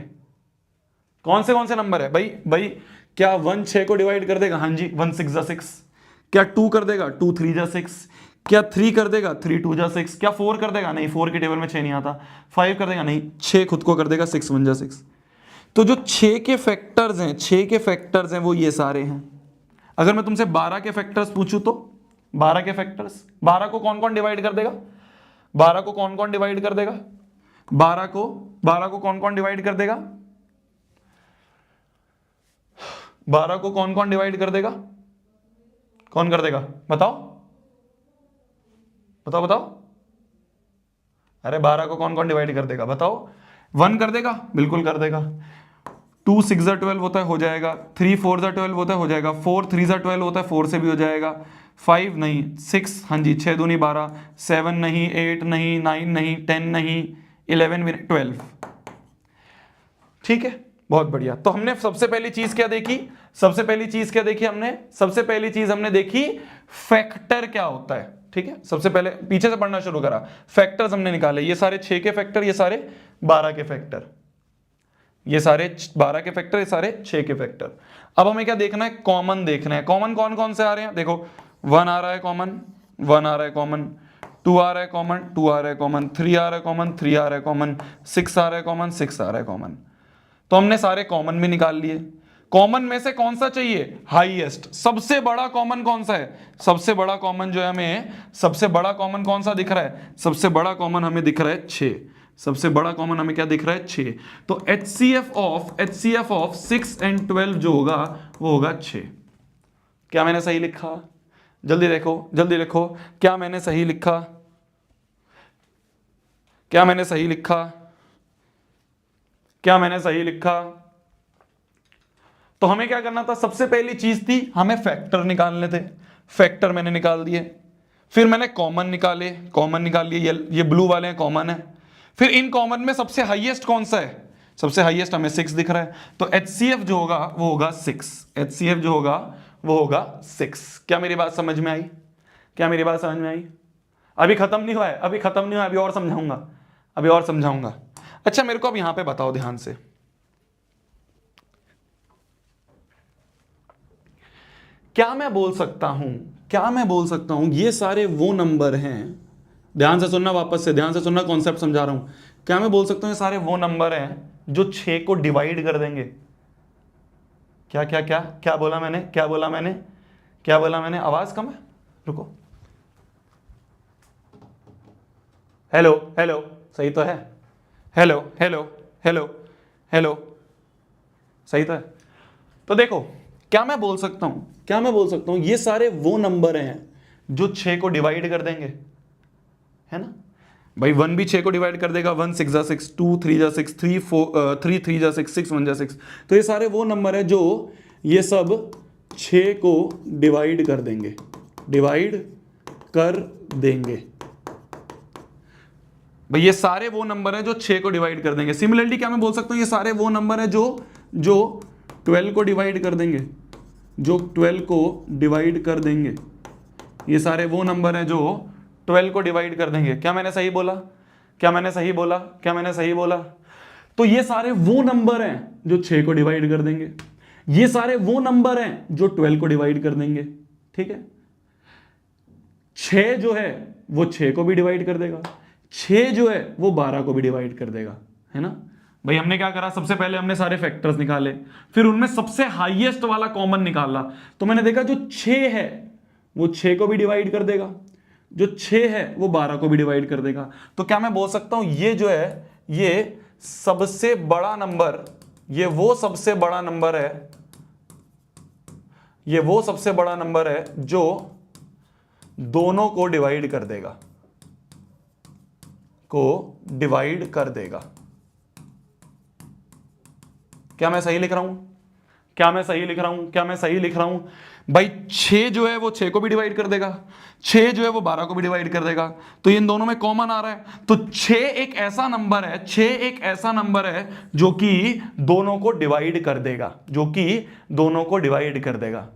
कौन से नंबर है भाई? क्या 1 6 को डिवाइड कर देगा? हाँ जी, 1 6 जा 6। क्या 2 कर देगा? 2 3 जा 6। क्या 3 कर देगा? 3 2 जा 6। क्या 4 कर देगा? नहीं, 4 की टेबल में 6 नहीं आता। 5 कर देगा? नहीं, 6 खुद को कर देगा, 6 1 जा 6। तो जो 6 के फैक्टर्स हैं, 6 के फैक्टर्स हैं वो ये सारे हैं। अगर मैं तुमसे 12 के फैक्टर्स पूछूं तो 12 के फैक्टर्स, 12 को कौन कौन डिवाइड कर देगा? 12 को कौन कौन डिवाइड कर देगा? 12 को कौन कौन डिवाइड कर देगा? 12 को कौन कौन डिवाइड कर देगा? कौन कर देगा? बताओ बताओ बताओ। अरे 12 को कौन कौन डिवाइड कर देगा? बताओ। 1 कर देगा? बिल्कुल कर देगा। 2 6 जा 12 होता है, हो जाएगा। 3 4 जा 12 होता है, हो जाएगा। 4 3 जा 12 होता है, 4 से भी हो जाएगा। 5 नहीं, 6, हाँ जी, 6 दूनी 12। 7 नहीं, 8 नहीं, 9 नहीं, 10 नहीं, 11 भी नहीं, 12। ठीक है, बहुत बढ़िया। तो हमने सबसे पहली चीज क्या देखी? सबसे पहली चीज हमने देखी फैक्टर क्या होता है। ठीक है, सबसे पहले पीछे से पढ़ना शुरू करा, फैक्टर्स हमने निकाले। ये सारे 6 के फैक्टर, ये सारे 12 के फैक्टर, ये सारे 12 के फैक्टर, ये सारे 6 के फैक्टर। अब हमें क्या देखना है? कॉमन देखना है। कॉमन कौन कौन से आ रहे हैं? देखो, 1 आ रहा है कॉमन, 1 आ रहा है कॉमन, 2 आ रहा है कॉमन, 2 आ रहा है कॉमन, 3 आ रहा है कॉमन, 3 आ रहा है कॉमन, 6 आ रहा है कॉमन, 6 आ रहा है कॉमन। तो हमने सारे कॉमन भी निकाल लिए। कॉमन में से कौन सा चाहिए? हाईएस्ट, सबसे बड़ा कॉमन कौन सा है? सबसे बड़ा कॉमन जो है हमें, सबसे बड़ा कॉमन कौन सा दिख रहा है? सबसे बड़ा कॉमन हमें दिख रहा है 6। सबसे बड़ा कॉमन हमें क्या दिख रहा है? 6। तो HCF ऑफ 6 and 12 जो होगा वो होगा 6। क्या मैंने सही लिखा? जल्दी देखो, जल्दी लिखो, क्या मैंने सही लिखा? क्या मैंने सही लिखा? क्या मैंने सही लिखा? तो हमें क्या करना था? सबसे पहली चीज थी हमें फैक्टर निकालने थे। फैक्टर मैंने निकाल दिए। फिर मैंने कॉमन निकाले, कॉमन निकाल लिए, ये ब्लू वाले हैं, कॉमन है। फिर इन कॉमन में सबसे हाईएस्ट कौन सा है? सबसे हाईएस्ट हमें 6 दिख रहा है। तो HCF जो होगा वो होगा 6। HCF जो होगा वो होगा 6। क्या मेरी बात समझ में आई? क्या मेरी बात समझ में आई? अभी खत्म नहीं हुआ है, अभी खत्म नहीं हुआ है, अभी और समझाऊंगा, अभी और समझाऊंगा। अच्छा, मेरे को अब यहां पे बताओ ध्यान से, क्या मैं बोल सकता हूं ये सारे वो नंबर हैं, ध्यान से सुनना, वापस से ध्यान से सुनना, कॉन्सेप्ट समझा रहा हूं। क्या मैं बोल सकता हूं ये सारे वो नंबर हैं जो 6 को डिवाइड कर देंगे? क्या क्या क्या क्या बोला मैंने? क्या बोला मैंने? क्या बोला मैंने? आवाज कम है, रुको। हेलो हेलो, सही तो है? हेलो हेलो हेलो हेलो, सही तो है? तो देखो, क्या मैं बोल सकता हूं ये सारे वो नंबर हैं जो 6 को डिवाइड कर देंगे, है ना भाई? 1 भी 6 को डिवाइड कर देगा, 1 6 जा 6, 2 3 जा 6, 3 3 जा 6, 6 1 जा 6। तो ये सारे वो नंबर है जो ये सब 6 को डिवाइड कर देंगे, डिवाइड कर देंगे भाई। ये सारे वो नंबर हैं जो 6 को डिवाइड कर देंगे। सिमिलरली क्या मैं बोल सकता हूं ये सारे वो नंबर हैं जो 12 को डिवाइड कर देंगे, जो 12 को डिवाइड कर देंगे। ये सारे वो नंबर हैं जो 12 को डिवाइड कर देंगे। क्या मैंने सही बोला? क्या मैंने सही बोला? क्या मैंने सही बोला? तो ये सारे वो नंबर हैं जो 6 को डिवाइड कर देंगे। ये सारे वो नंबर हैं जो 12 को डिवाइड कर देंगे। ठीक है, 6 जो है वो 6 को भी डिवाइड कर देगा, 6 जो है वो 12 को भी डिवाइड कर देगा, है ना भाई? हमने क्या करा? सबसे पहले हमने सारे फैक्टर्स निकाले, फिर उनमें सबसे हाईएस्ट वाला कॉमन निकाला। तो मैंने देखा जो 6 है वो 6 को भी डिवाइड कर देगा, जो 6 है वो 12 को भी डिवाइड कर देगा। तो क्या मैं बोल सकता हूं ये जो है ये सबसे बड़ा नंबर, ये वो सबसे बड़ा नंबर है, ये वो सबसे बड़ा नंबर है जो दोनों को डिवाइड कर देगा, को डिवाइड कर देगा। क्या मैं सही लिख रहा हूं? क्या मैं सही लिख रहा हूं? क्या मैं सही लिख रहा हूं भाई? 6 जो है वो 6 को भी डिवाइड कर देगा, 6 जो है वो 12 को भी डिवाइड कर देगा। तो इन दोनों में कॉमन आ रहा है। तो 6 एक ऐसा नंबर है, 6 एक ऐसा नंबर है जो कि दोनों को डिवाइड कर देगा, जो कि दोनों को डिवाइड कर देगा।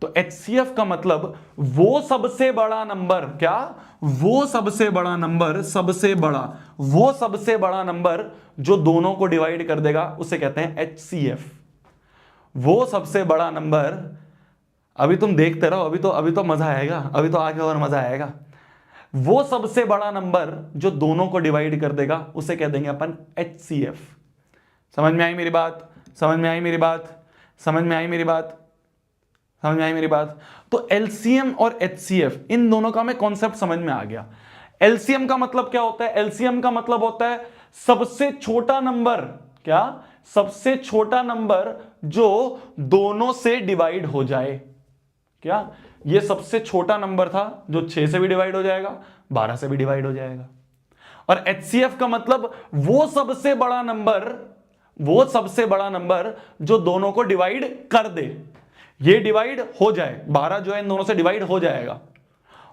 तो HCF का मतलब वो सबसे बड़ा नंबर, क्या? वो सबसे बड़ा नंबर, वो सबसे बड़ा नंबर जो दोनों को डिवाइड कर देगा उसे कहते हैं HCF। वो सबसे बड़ा नंबर, अभी तुम देखते रहो, अभी तो मजा आएगा, अभी तो आगे और मजा आएगा। वो सबसे बड़ा नंबर जो दोनों को डिवाइड कर देगा उसे कह देंगे अपन HCF। समझ में आई मेरी बात? समझ में आई मेरी बात? समझ में आई मेरी बात? समझ में आई मेरी बात? तो LCM और HCF इन दोनों का हमें कॉन्सेप्ट समझ में आ गया। LCM का मतलब क्या होता है? LCM का मतलब होता है सबसे छोटा नंबर। क्या? सबसे छोटा नंबर जो दोनों से डिवाइड हो जाए। क्या? ये सबसे छोटा नंबर था जो 6 से भी डिवाइड हो जाएगा, 12 से भी डिवाइड हो जाएगा। और HCF का मतलब वो सबसे बड़ा नंबर जो दोनों को डिवाइड कर दे। ये डिवाइड हो जाए, 12 जो है इन दोनों से डिवाइड हो जाएगा,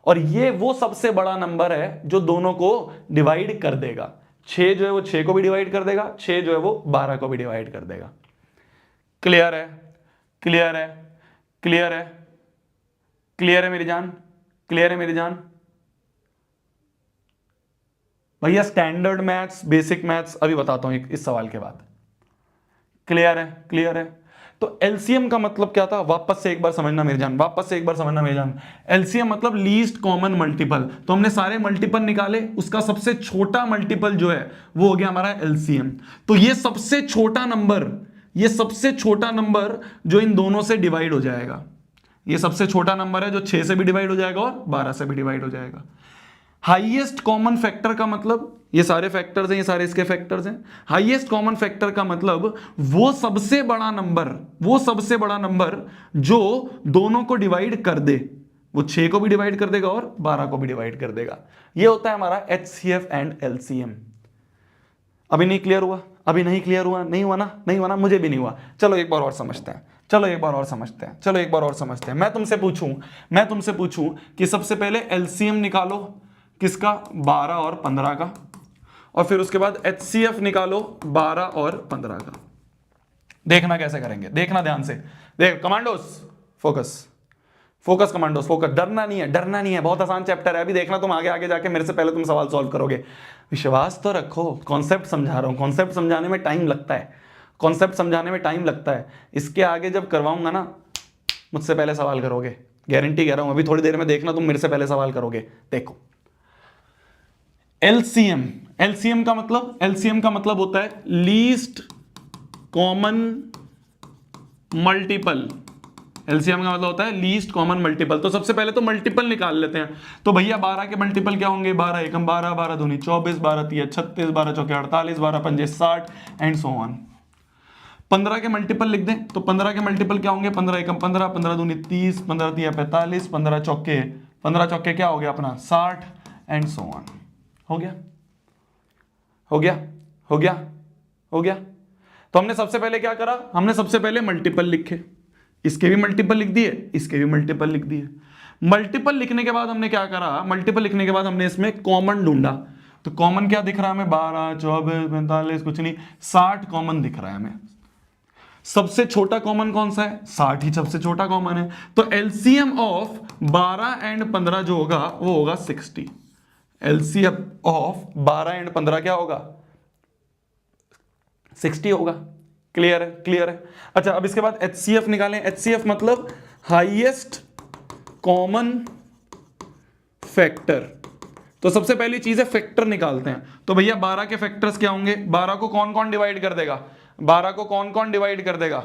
और ये वो सबसे बड़ा नंबर है जो दोनों को डिवाइड कर देगा। 6 जो है वो 6 को भी डिवाइड कर देगा, 6 जो है वो 12 को भी डिवाइड कर देगा। क्लियर है? क्लियर है? क्लियर है? क्लियर है मेरी जान? क्लियर है मेरी जान? भैया स्टैंडर्ड मैथ्स, बेसिक मैथ्स अभी बताता हूं इस सवाल के बाद। क्लियर है? क्लियर है? तो एलसीएम का मतलब क्या था? वापस से एक बार समझना मेरी जान, एलसीएम मतलब लीस्ट कॉमन मल्टीपल। तो हमने सारे मल्टीपल निकाले, उसका सबसे छोटा मल्टीपल जो है वो हो गया हमारा एलसीएम। तो ये सबसे छोटा नंबर जो इन दोनों से डिवाइड हो जाएगा, ये सबसे छोटा नंबर है जो 6 से भी डिवाइड हो जाएगा और 12 से भी डिवाइड हो जाएगा। हाईएस्ट कॉमन फैक्टर का मतलब, ये सारे फैक्टर्स हैं, ये सारे इसके फैक्टर्स हैं। हाईएस्ट कॉमन फैक्टर का मतलब वो सबसे बड़ा नंबर जो दोनों को डिवाइड कर दे। वो 6 को भी डिवाइड कर देगा और 12 को भी डिवाइड कर देगा। ये होता है हमारा HCF एंड LCM। अभी नहीं क्लियर हुआ? नहीं हुआ ना? मुझे भी नहीं हुआ। चलो एक बार और समझते हैं। मैं तुमसे पूछूं कि सबसे पहले LCM निकालो किसका? 12 और 15 का, और फिर उसके बाद HCF निकालो 12 और 15 का। देखना कैसे करेंगे, देखना ध्यान से। देख कमांडोस, फोकस कमांडोस, डरना नहीं है, बहुत आसान चैप्टर है। अभी देखना तुम आगे जाके मेरे से पहले तुम सवाल सॉल्व करोगे। विश्वास तो रखो, कॉन्सेप्ट समझा रहा हूं, कॉन्सेप्ट समझाने में टाइम लगता है। इसके आगे जब करवाऊंगा ना, मुझसे पहले सवाल करोगे, गारंटी कह रहा हूं। अभी थोड़ी देर में देखना तुम मेरे से पहले सवाल करोगे। देखो LCM का मतलब होता है लीस्ट कॉमन मल्टीपल। LCM का मतलब होता है लीस्ट कॉमन मल्टीपल। तो सबसे पहले तो मल्टीपल निकाल लेते हैं। तो भैया 12 के मल्टीपल क्या होंगे? 12 एकम 12, 12 दूनी 24, 12 तिया 36, 12 चौके 48, 12 पंजे 60 एंड सो ऑन। 15 के मल्टीपल लिख दें तो 15 के मल्टीपल क्या होंगे? 15 एकम 15, 15 दूनी 30, 15 तिया 45, 15 चौके क्या हो गया अपना? 60 एंड सो ऑन। हो गया। तो हमने सबसे पहले क्या करा? हमने सबसे पहले मल्टीपल लिखे, इसके भी मल्टीपल लिख दिए, इसके भी मल्टीपल लिख दिए। मल्टीपल लिखने के बाद हमने क्या करा? मल्टीपल लिखने के बाद हमने इसमें कॉमन ढूंढा। तो कॉमन क्या दिख रहा है हमें? 12, 24, 45 कुछ नहीं, 60 कॉमन दिख रहा है हमें। सबसे छोटा कॉमन कौन सा है? 60 ही सबसे छोटा कॉमन है। तो LCM ऑफ 12 एंड 15 जो होगा वो होगा 60। LCM ऑफ 12 एंड 15 क्या होगा? 60 होगा। क्लियर है? अच्छा, अब इसके बाद HCF निकालें। HCF मतलब हाईएस्ट कॉमन फैक्टर। तो सबसे पहली चीज है फैक्टर निकालते हैं। तो भैया 12 के फैक्टर्स क्या होंगे? 12 को कौन कौन डिवाइड कर देगा? 12 को कौन कौन डिवाइड कर देगा?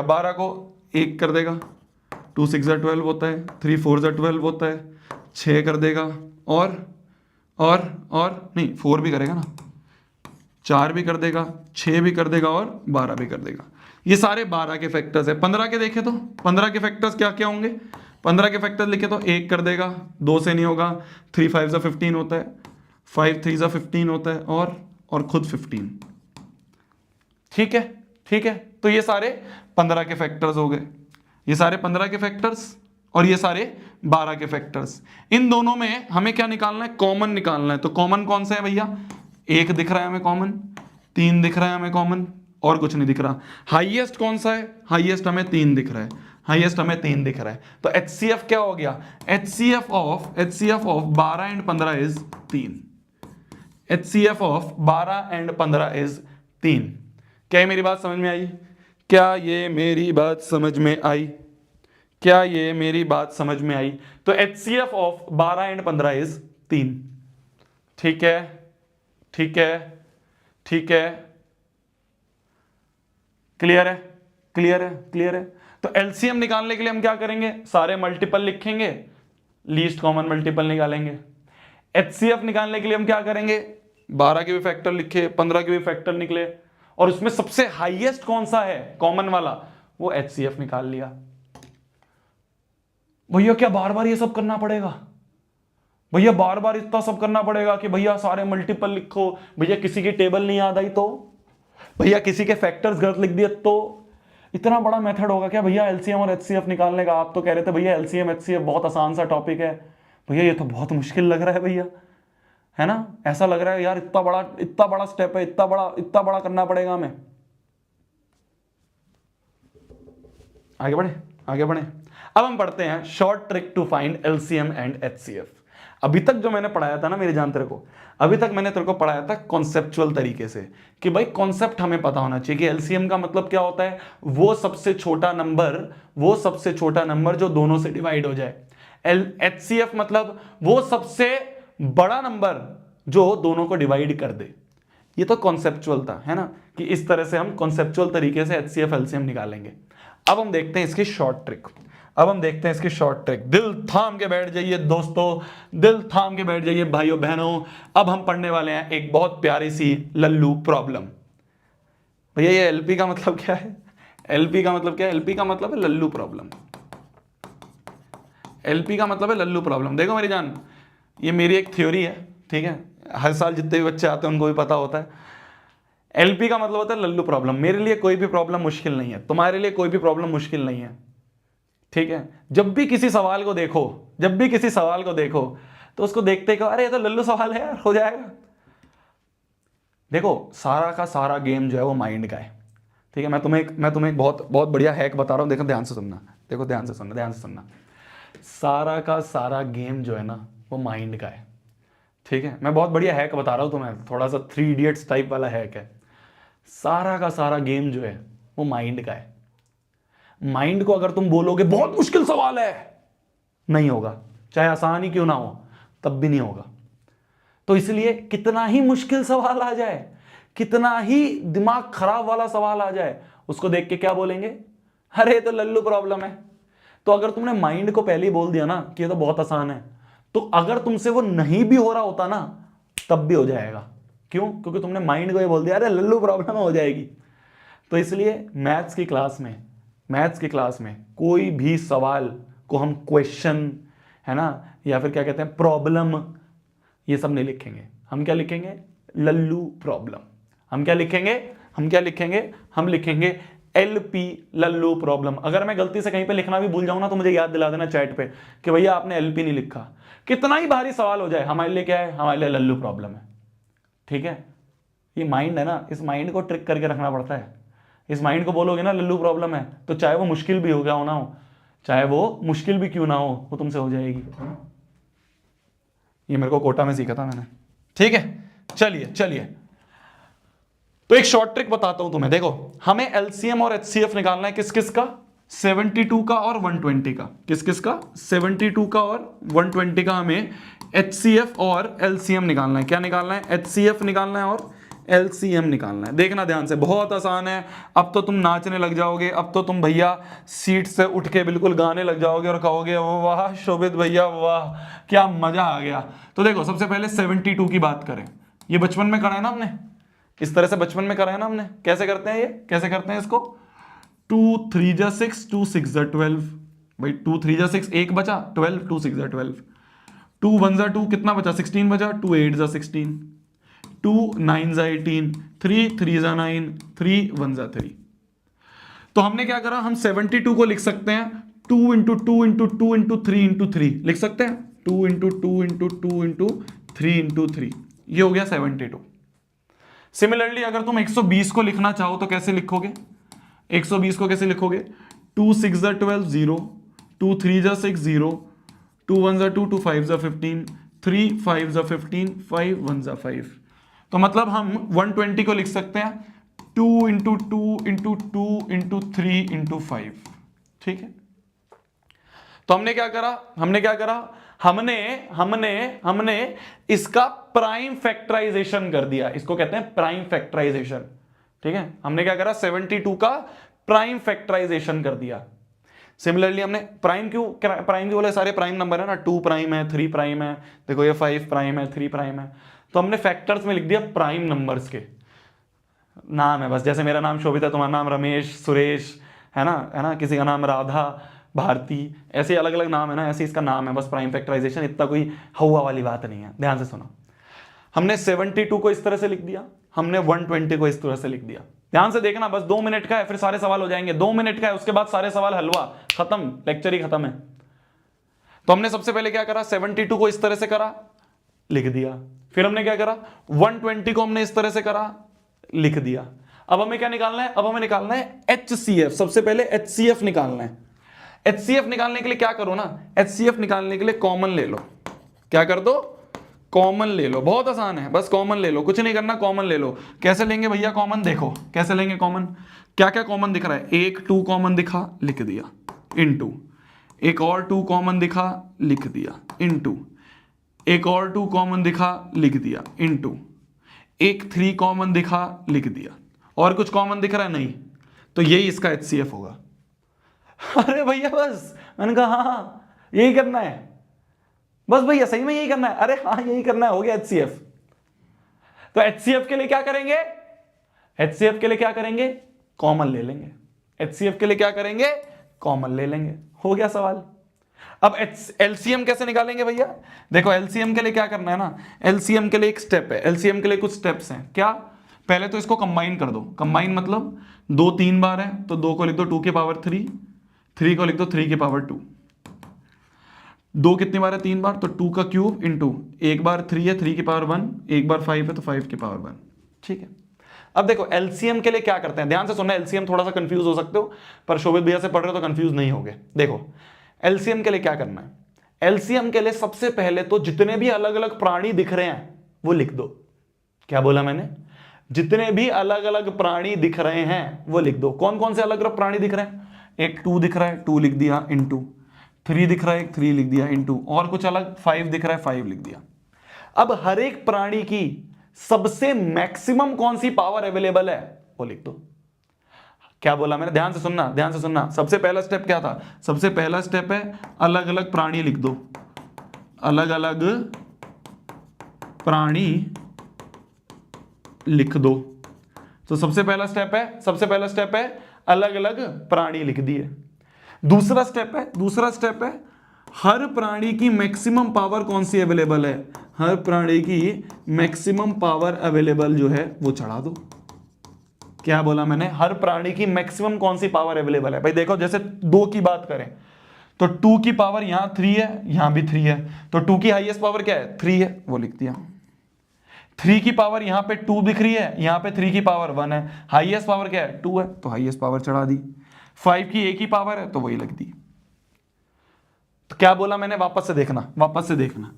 12 को 1 कर देगा, 2 6 12 होता है, 3 4 12 होता है, 6 कर देगा, और नहीं 4 भी करेगा ना, 4 भी कर देगा, 6 भी कर देगा और 12 भी कर देगा। ये सारे 12 के फैक्टर्स है। 15 के देखे तो 15 के फैक्टर्स क्या क्या होंगे? 15 के फैक्टर्स लिखे तो 1 कर देगा, 2 से नहीं होगा, 3 5 सा 15 होता है, 5 3 सा 15 होता है, और खुद 15। ठीक है। तो ये सारे 15 के फैक्टर्स हो गए, ये सारे 15 के फैक्टर्स और ये सारे 12 के फैक्टर्स। इन दोनों में हमें क्या निकालना है? कॉमन निकालना है। तो कॉमन कौन सा है भैया? 1 दिख रहा है हमें कॉमन, 3 दिख रहा है हमें कॉमन, और कुछ नहीं दिख रहा। हाईएस्ट कौन सा है? हाईएस्ट हमें 3 दिख रहा है। हाईएस्ट हमें 3 दिख रहा है, तो HCF क्या हो गया, HCF of 12 and 15 is 3। HCF of 12 and 15 is 3। क्या ये मेरी बात समझ में आई? क्या ये मेरी बात समझ में आई? क्या ये मेरी बात समझ में आई? तो HCF ऑफ 12 एंड 15 इज 3। ठीक है, ठीक है, ठीक है, क्लियर है, क्लियर है, क्लियर है। तो एलसीएम निकालने के लिए हम क्या करेंगे, सारे मल्टीपल लिखेंगे, लीस्ट कॉमन मल्टीपल निकालेंगे। एचसीएफ निकालने के लिए हम क्या करेंगे, 12 के भी फैक्टर लिखे, 15 के भी फैक्टर निकले, और उसमें सबसे हाईएस्ट कौन सा है कॉमन वाला, वो एचसीएफ निकाल लिया। भैया क्या बार बार ये सब करना पड़ेगा? भैया बार बार इतना सब करना पड़ेगा कि भैया सारे मल्टीपल लिखो, भैया किसी की टेबल नहीं याद आई तो, भैया किसी के फैक्टर्स गलत लिख दिए तो, इतना बड़ा मेथड होगा क्या भैया एलसीएम और एचसीएफ निकालने का? आप तो कह रहे थे भैया एलसीएम एचसीएफ बहुत आसान सा टॉपिक है। भैया ये तो बहुत मुश्किल लग रहा है भैया, है ना? ऐसा लग रहा है यार इतना बड़ा स्टेप है, इतना बड़ा करना पड़ेगा हमें। आगे बढ़े, आगे बढ़े। अब हम पढ़ते हैं short trick to find LCM and HCF. अभी तक जो मैंने पढ़ाया था ना मेरे जान तेरे को, अभी तक मैंने तेरे को पढ़ाया था कॉन्सेप्चुअल तरीके से कि भाई कॉन्सेप्ट हमें पता होना चाहिए कि एलसीएम का मतलब क्या होता है, वो सबसे छोटा नंबर जो दोनों से डिवाइड हो जाए। एचसीएफ मतलब वो सबसे बड़ा नंबर जो दोनों को डिवाइड कर दे। ये तो कॉन्सेप्चुअल था, है ना, कि इस तरह से हम कॉन्सेप्चुअल तरीके से एचसीएफ एलसीएम निकालेंगे। अब हम देखते हैं इसकी शॉर्ट ट्रिक। दिल थाम के बैठ जाइए दोस्तों, दिल थाम के बैठ जाइए भाइयों बहनों। अब हम पढ़ने वाले हैं एक बहुत प्यारी सी लल्लू प्रॉब्लम। भैया ये एलपी का मतलब क्या है? एलपी का मतलब क्या है? एलपी का मतलब है लल्लू प्रॉब्लम। एलपी का मतलब है लल्लू प्रॉब्लम। देखो मेरी जान, ये मेरी एक थ्योरी है, ठीक है, हर साल जितने भी बच्चे आते हैं उनको भी पता होता है। एलपी का मतलब होता है लल्लू प्रॉब्लम। मेरे लिए कोई भी प्रॉब्लम मुश्किल नहीं है, तुम्हारे लिए कोई भी प्रॉब्लम मुश्किल नहीं है, ठीक है। जब भी किसी सवाल को देखो तो उसको देखते कहो अरे ये तो लल्लू सवाल है यार, हो जाएगा। देखो सारा का सारा गेम जो है वो माइंड का है, ठीक है। मैं तुम्हें एक बहुत बहुत बढ़िया हैक बता रहा हूं, देखो ध्यान से सुनना, देखो ध्यान से सुनना। सारा का सारा गेम जो है ना वो माइंड का है, ठीक है। मैं बहुत बढ़िया हैक बता रहा हूं तुम्हें, थोड़ा सा 3 इडियट्स टाइप वाला हैक है। सारा का सारा गेम जो है वो माइंड का है। माइंड को अगर तुम बोलोगे बहुत मुश्किल सवाल है, नहीं होगा, चाहे आसान ही क्यों ना हो, तब भी नहीं होगा। तो इसलिए कितना ही मुश्किल सवाल आ जाए, कितना ही दिमाग खराब वाला सवाल आ जाए, उसको देख के क्या बोलेंगे, अरे तो लल्लू प्रॉब्लम है। तो अगर तुमने माइंड को पहले ही बोल दिया ना कि ये तो बहुत आसान है, तो अगर तुमसे वो नहीं भी हो रहा होता ना तब भी हो जाएगा। क्यों? क्योंकि तुमने माइंड को ये बोल दिया अरे लल्लू प्रॉब्लम हो जाएगी। तो इसलिए मैथ्स की क्लास में कोई भी सवाल को हम क्वेश्चन, है ना, या फिर क्या कहते हैं प्रॉब्लम, ये सब नहीं लिखेंगे। हम क्या लिखेंगे? लल्लू प्रॉब्लम। हम लिखेंगे एलपी लल्लू प्रॉब्लम। अगर मैं गलती से कहीं पे लिखना भी भूल जाऊं ना तो मुझे याद दिला देना चैट पे कि भैया आपने एलपी नहीं लिखा। कितना ही भारी सवाल हो जाए, हमारे लिए क्या है, हमारे लिए लल्लू प्रॉब्लम है, ठीक है। ये माइंड है ना, इस माइंड को ट्रिक करके रखना पड़ता है। इस माइंड को बोलोगे ना लल्लू प्रॉब्लम है, तो चाहे वो मुश्किल भी हो गया हो ना हो, चाहे वो मुश्किल भी क्यों ना हो, वो तुमसे हो जाएगी। ये मेरे को कोटा में सीखा था मैंने, ठीक है। चलिए तो एक शॉर्ट ट्रिक बताता हूं तुम्हें। देखो हमें एलसीएम और एचसीएफ निकालना है किस का, 72 का और 120 का। किस का? 72 का और 120 का। हमें एचसीएफ और एलसीएम निकालना है। क्या निकालना है? एचसीएफ निकालना है और एलसीएम निकालना है। देखना ध्यान से, बहुत आसान है। अब तो तुम नाचने लग जाओगे, अब तो तुम भैया सीट से उठ के बिल्कुल गाने लग जाओगे और कहोगे वाह शोभित भैया वाह, क्या मजा आ गया। तो देखो सबसे पहले 72 की बात करें। ये बचपन में करा है ना हमने, इस तरह से बचपन में करा है ना हमने। कैसे करते हैं ये, कैसे करते हैं इसको? 2 3 जा 6, 2 6 जा 12। भाई 2 3 जा 6, 1 बचा, 12, 2 6 जा 12, 2 1 जा 2, कितना बचा, 16 बचा, 2 8 जा 16, 2 9 जा 18, 3 3 जा 9, 3 1 जा 3। तो हमने क्या करा, हम 72 को लिख सकते हैं 2 इंटू 2 इंटू 2 इंटू 3 इंटू 3 लिख सकते हैं। 2 इंटू 2 इंटू 2 इंटू 3 इंटू 3, ये हो गया 72। सिमिलरली अगर तुम 120 को लिखना चाहो तो कैसे लिखोगे? 120 को कैसे लिखोगे? 2 6 जा 12 0, 2 3 जा 6 0, 2 1 जा 2, 2 5 जा 15, 3 5 जा 15, 5 1 जा 5। तो मतलब हम 120 को लिख सकते हैं 2 इंटू 2 इंटू 2 इंटू 3 इंटू 5। ठीक है, तो हमने क्या करा, हमने इसका प्राइम फैक्टराइजेशन कर दिया, इसको कहते हैं प्राइम फैक्टराइजेशन। ठीक है, हमने क्या करा, 72 का प्राइम फैक्टराइजेशन कर दिया। सिमिलरली हमने प्राइम क्यों बोले, सारे प्राइम नंबर है ना, 2 प्राइम है, 3 प्राइम है, देखो ये 5 प्राइम है, 3 प्राइम है, तो हमने फैक्टर्स में लिख दिया प्राइम नंबर्स के नाम है बस। जैसे मेरा नाम शोभित है, तुम्हारा नाम रमेश, सुरेश है ना, किसी का नाम राधा, भारती, ऐसे अलग अलग नाम है ना, ऐसे इसका नाम है बस, प्राइम फैक्टराइजेशन। इतना कोई हवा वाली बात नहीं है, ध्यान से सुनो। हमने 72 को इस तरह से लिख दिया, हमने 120 को इस तरह से लिख दिया। ध्यान से देखना, बस 2 मिनट का है, फिर सारे सवाल हो जाएंगे। 2 मिनट का है, उसके बाद सारे सवाल हलवा खत्म, लेक्चर ही खत्म है। तो हमने सबसे पहले क्या करा, 72 को इस तरह से करा, लिख दिया। फिर हमने क्या करा, 120 को हमने इस तरह से करा, लिख दिया। अब हमें क्या निकालना है, अब हमें निकालना है HCF। सबसे पहले HCF निकालना है। HCF निकालने के लिए क्या करो ना, HCF निकालने के लिए कॉमन ले लो। क्या कर दो, कॉमन ले लो, बहुत आसान है, बस कॉमन ले लो, कुछ नहीं करना, कॉमन ले लो। कैसे लेंगे भैया कॉमन, देखो कैसे लेंगे कॉमन। क्या क्या कॉमन दिख रहा है, एक 2 कॉमन दिखा, लिख दिया, इनटू एक और 2 कॉमन दिखा, लिख दिया, इनटू एक और 2 कॉमन दिखा, लिख दिया, इनटू एक 3 कॉमन दिखा, लिख दिया। और कुछ कॉमन दिख रहा है नहीं, तो यही इसका HCF होगा। अरे भैया बस, मैंने कहा हाँ यही करना है, बस भैया सही में यही करना है। अरे हाँ यही करना है, हो गया HCF। तो HCF के लिए क्या करेंगे, HCF के लिए क्या करेंगे, कॉमन ले लेंगे। HCF के लिए क्या करेंगे, कॉमन ले लेंगे, हो गया सवाल। अब LCM कैसे निकालेंगे भैया, देखो LCM के लिए क्या करना है ना, LCM के लिए एक स्टेप है, LCM के लिए कुछ स्टेप्स हैं। क्या, पहले तो इसको कंबाइन कर दो। कंबाइन मतलब 2 3 बार है, तो 2 को लिख दो 2 की पावर 3, 3 को लिख दो 3 की पावर 2। 2 कितनी बार है, 3 बार, तो 2 का क्यूब इंटू एक बार 3 है, 3 की पावर 1, एक बार 5 है तो 5 की पावर 1। ठीक है, अब देखो LCM के लिए क्या करते हैं, ध्यान से सुनना। LCM थोड़ा सा कंफ्यूज हो सकते हो, पर शोभित भैया से पढ़ रहे हो तो कंफ्यूज नहीं होगे। देखो LCM के लिए क्या करना है, LCM के लिए सबसे पहले तो जितने भी अलग अलग प्राणी दिख रहे हैं वो लिख दो। क्या बोला मैंने, जितने भी अलग अलग प्राणी दिख रहे हैं वो लिख दो। कौन कौन से अलग अलग प्राणी दिख रहे हैं, एक 2 दिख रहा है, 2 लिख दिया, इंटू 3 दिख रहा है, 3 लिख दिया, इंटू और कुछ अलग 5 दिख रहा है, 5 लिख दिया। अब हर एक प्राणी की सबसे मैक्सिमम कौन सी पावर अवेलेबल है वो लिख दो। क्या बोला मैंने, ध्यान से सुनना, ध्यान से सुनना। सबसे पहला स्टेप क्या था, सबसे पहला स्टेप है अलग अलग प्राणी लिख दो, अलग अलग प्राणी लिख दो। तो सबसे पहला स्टेप है अलग अलग प्राणी लिख दिए। दूसरा स्टेप है हर प्राणी की मैक्सिमम पावर कौन सी अवेलेबल है, हर प्राणी की मैक्सिमम पावर अवेलेबल जो है वो चढ़ा दो। क्या बोला मैंने, हर प्राणी की मैक्सिमम कौन सी पावर अवेलेबल है। भाई देखो, जैसे 2 की बात करें तो 2 की पावर यहां 3 है, यहां भी 3 है, तो 2 की हाईएस्ट पावर क्या है, 3 है, वो लिख दिया। 3 की पावर यहां पे 2 दिख रही है, यहां पे 3 की पावर 1 है, हाईएस्ट पावर क्या है, 2 है, तो हाईएस्ट पावर चढ़ा दी। 5 की एक ही पावर है तो वही लग दी। तो क्या बोला मैंने, वापस से देखना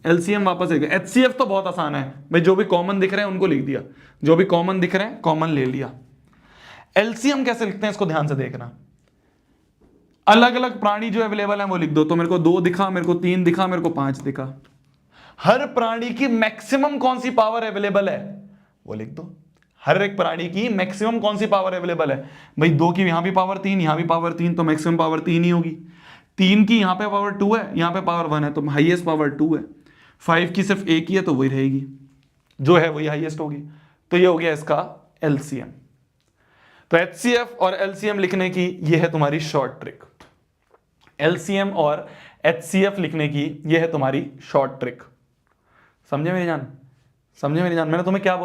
LCM वापस से। HCF तो बहुत आसान है भाई, जो भी कॉमन दिख रहे हैं उनको लिख दिया, जो भी कॉमन दिख रहे हैं कॉमन ले लिया। LCM कैसे लिखते हैं इसको ध्यान से देखना। अलग अलग प्राणी जो अवेलेबल है वो लिख दो। तो मेरे को 2 दिखा, मेरे को 3 दिखा, मेरे को 5 दिखा। हर प्राणी की मैक्सिमम कौन सी पावर अवेलेबल है वो लिख दो। हर एक प्राणी की मैक्सिमम कौन सी पावर अवेलेबल है, भाई 2 की यहां भी पावर 3, यहां भी पावर 3, तो मैक्सिमम पावर 3 ही होगी। 3 की यहां पे पावर 2 है, यहां पे पावर 1 है, तो हाईएस्ट पावर 2 है। 5 की सिर्फ एक ही है तो वही रहेगी, जो है वही हाईएस्ट होगी। तो ये हो गया इसका LCM। तो HCF और LCM लिखने की ये है तुम्हारी शॉर्ट ट्रिक। LCM और HCF लिखने की ये है तुम्हारी शॉर्ट ट्रिक। समझे मेरी जान, समझे मेरी जान। मैंने तुम्हें क्या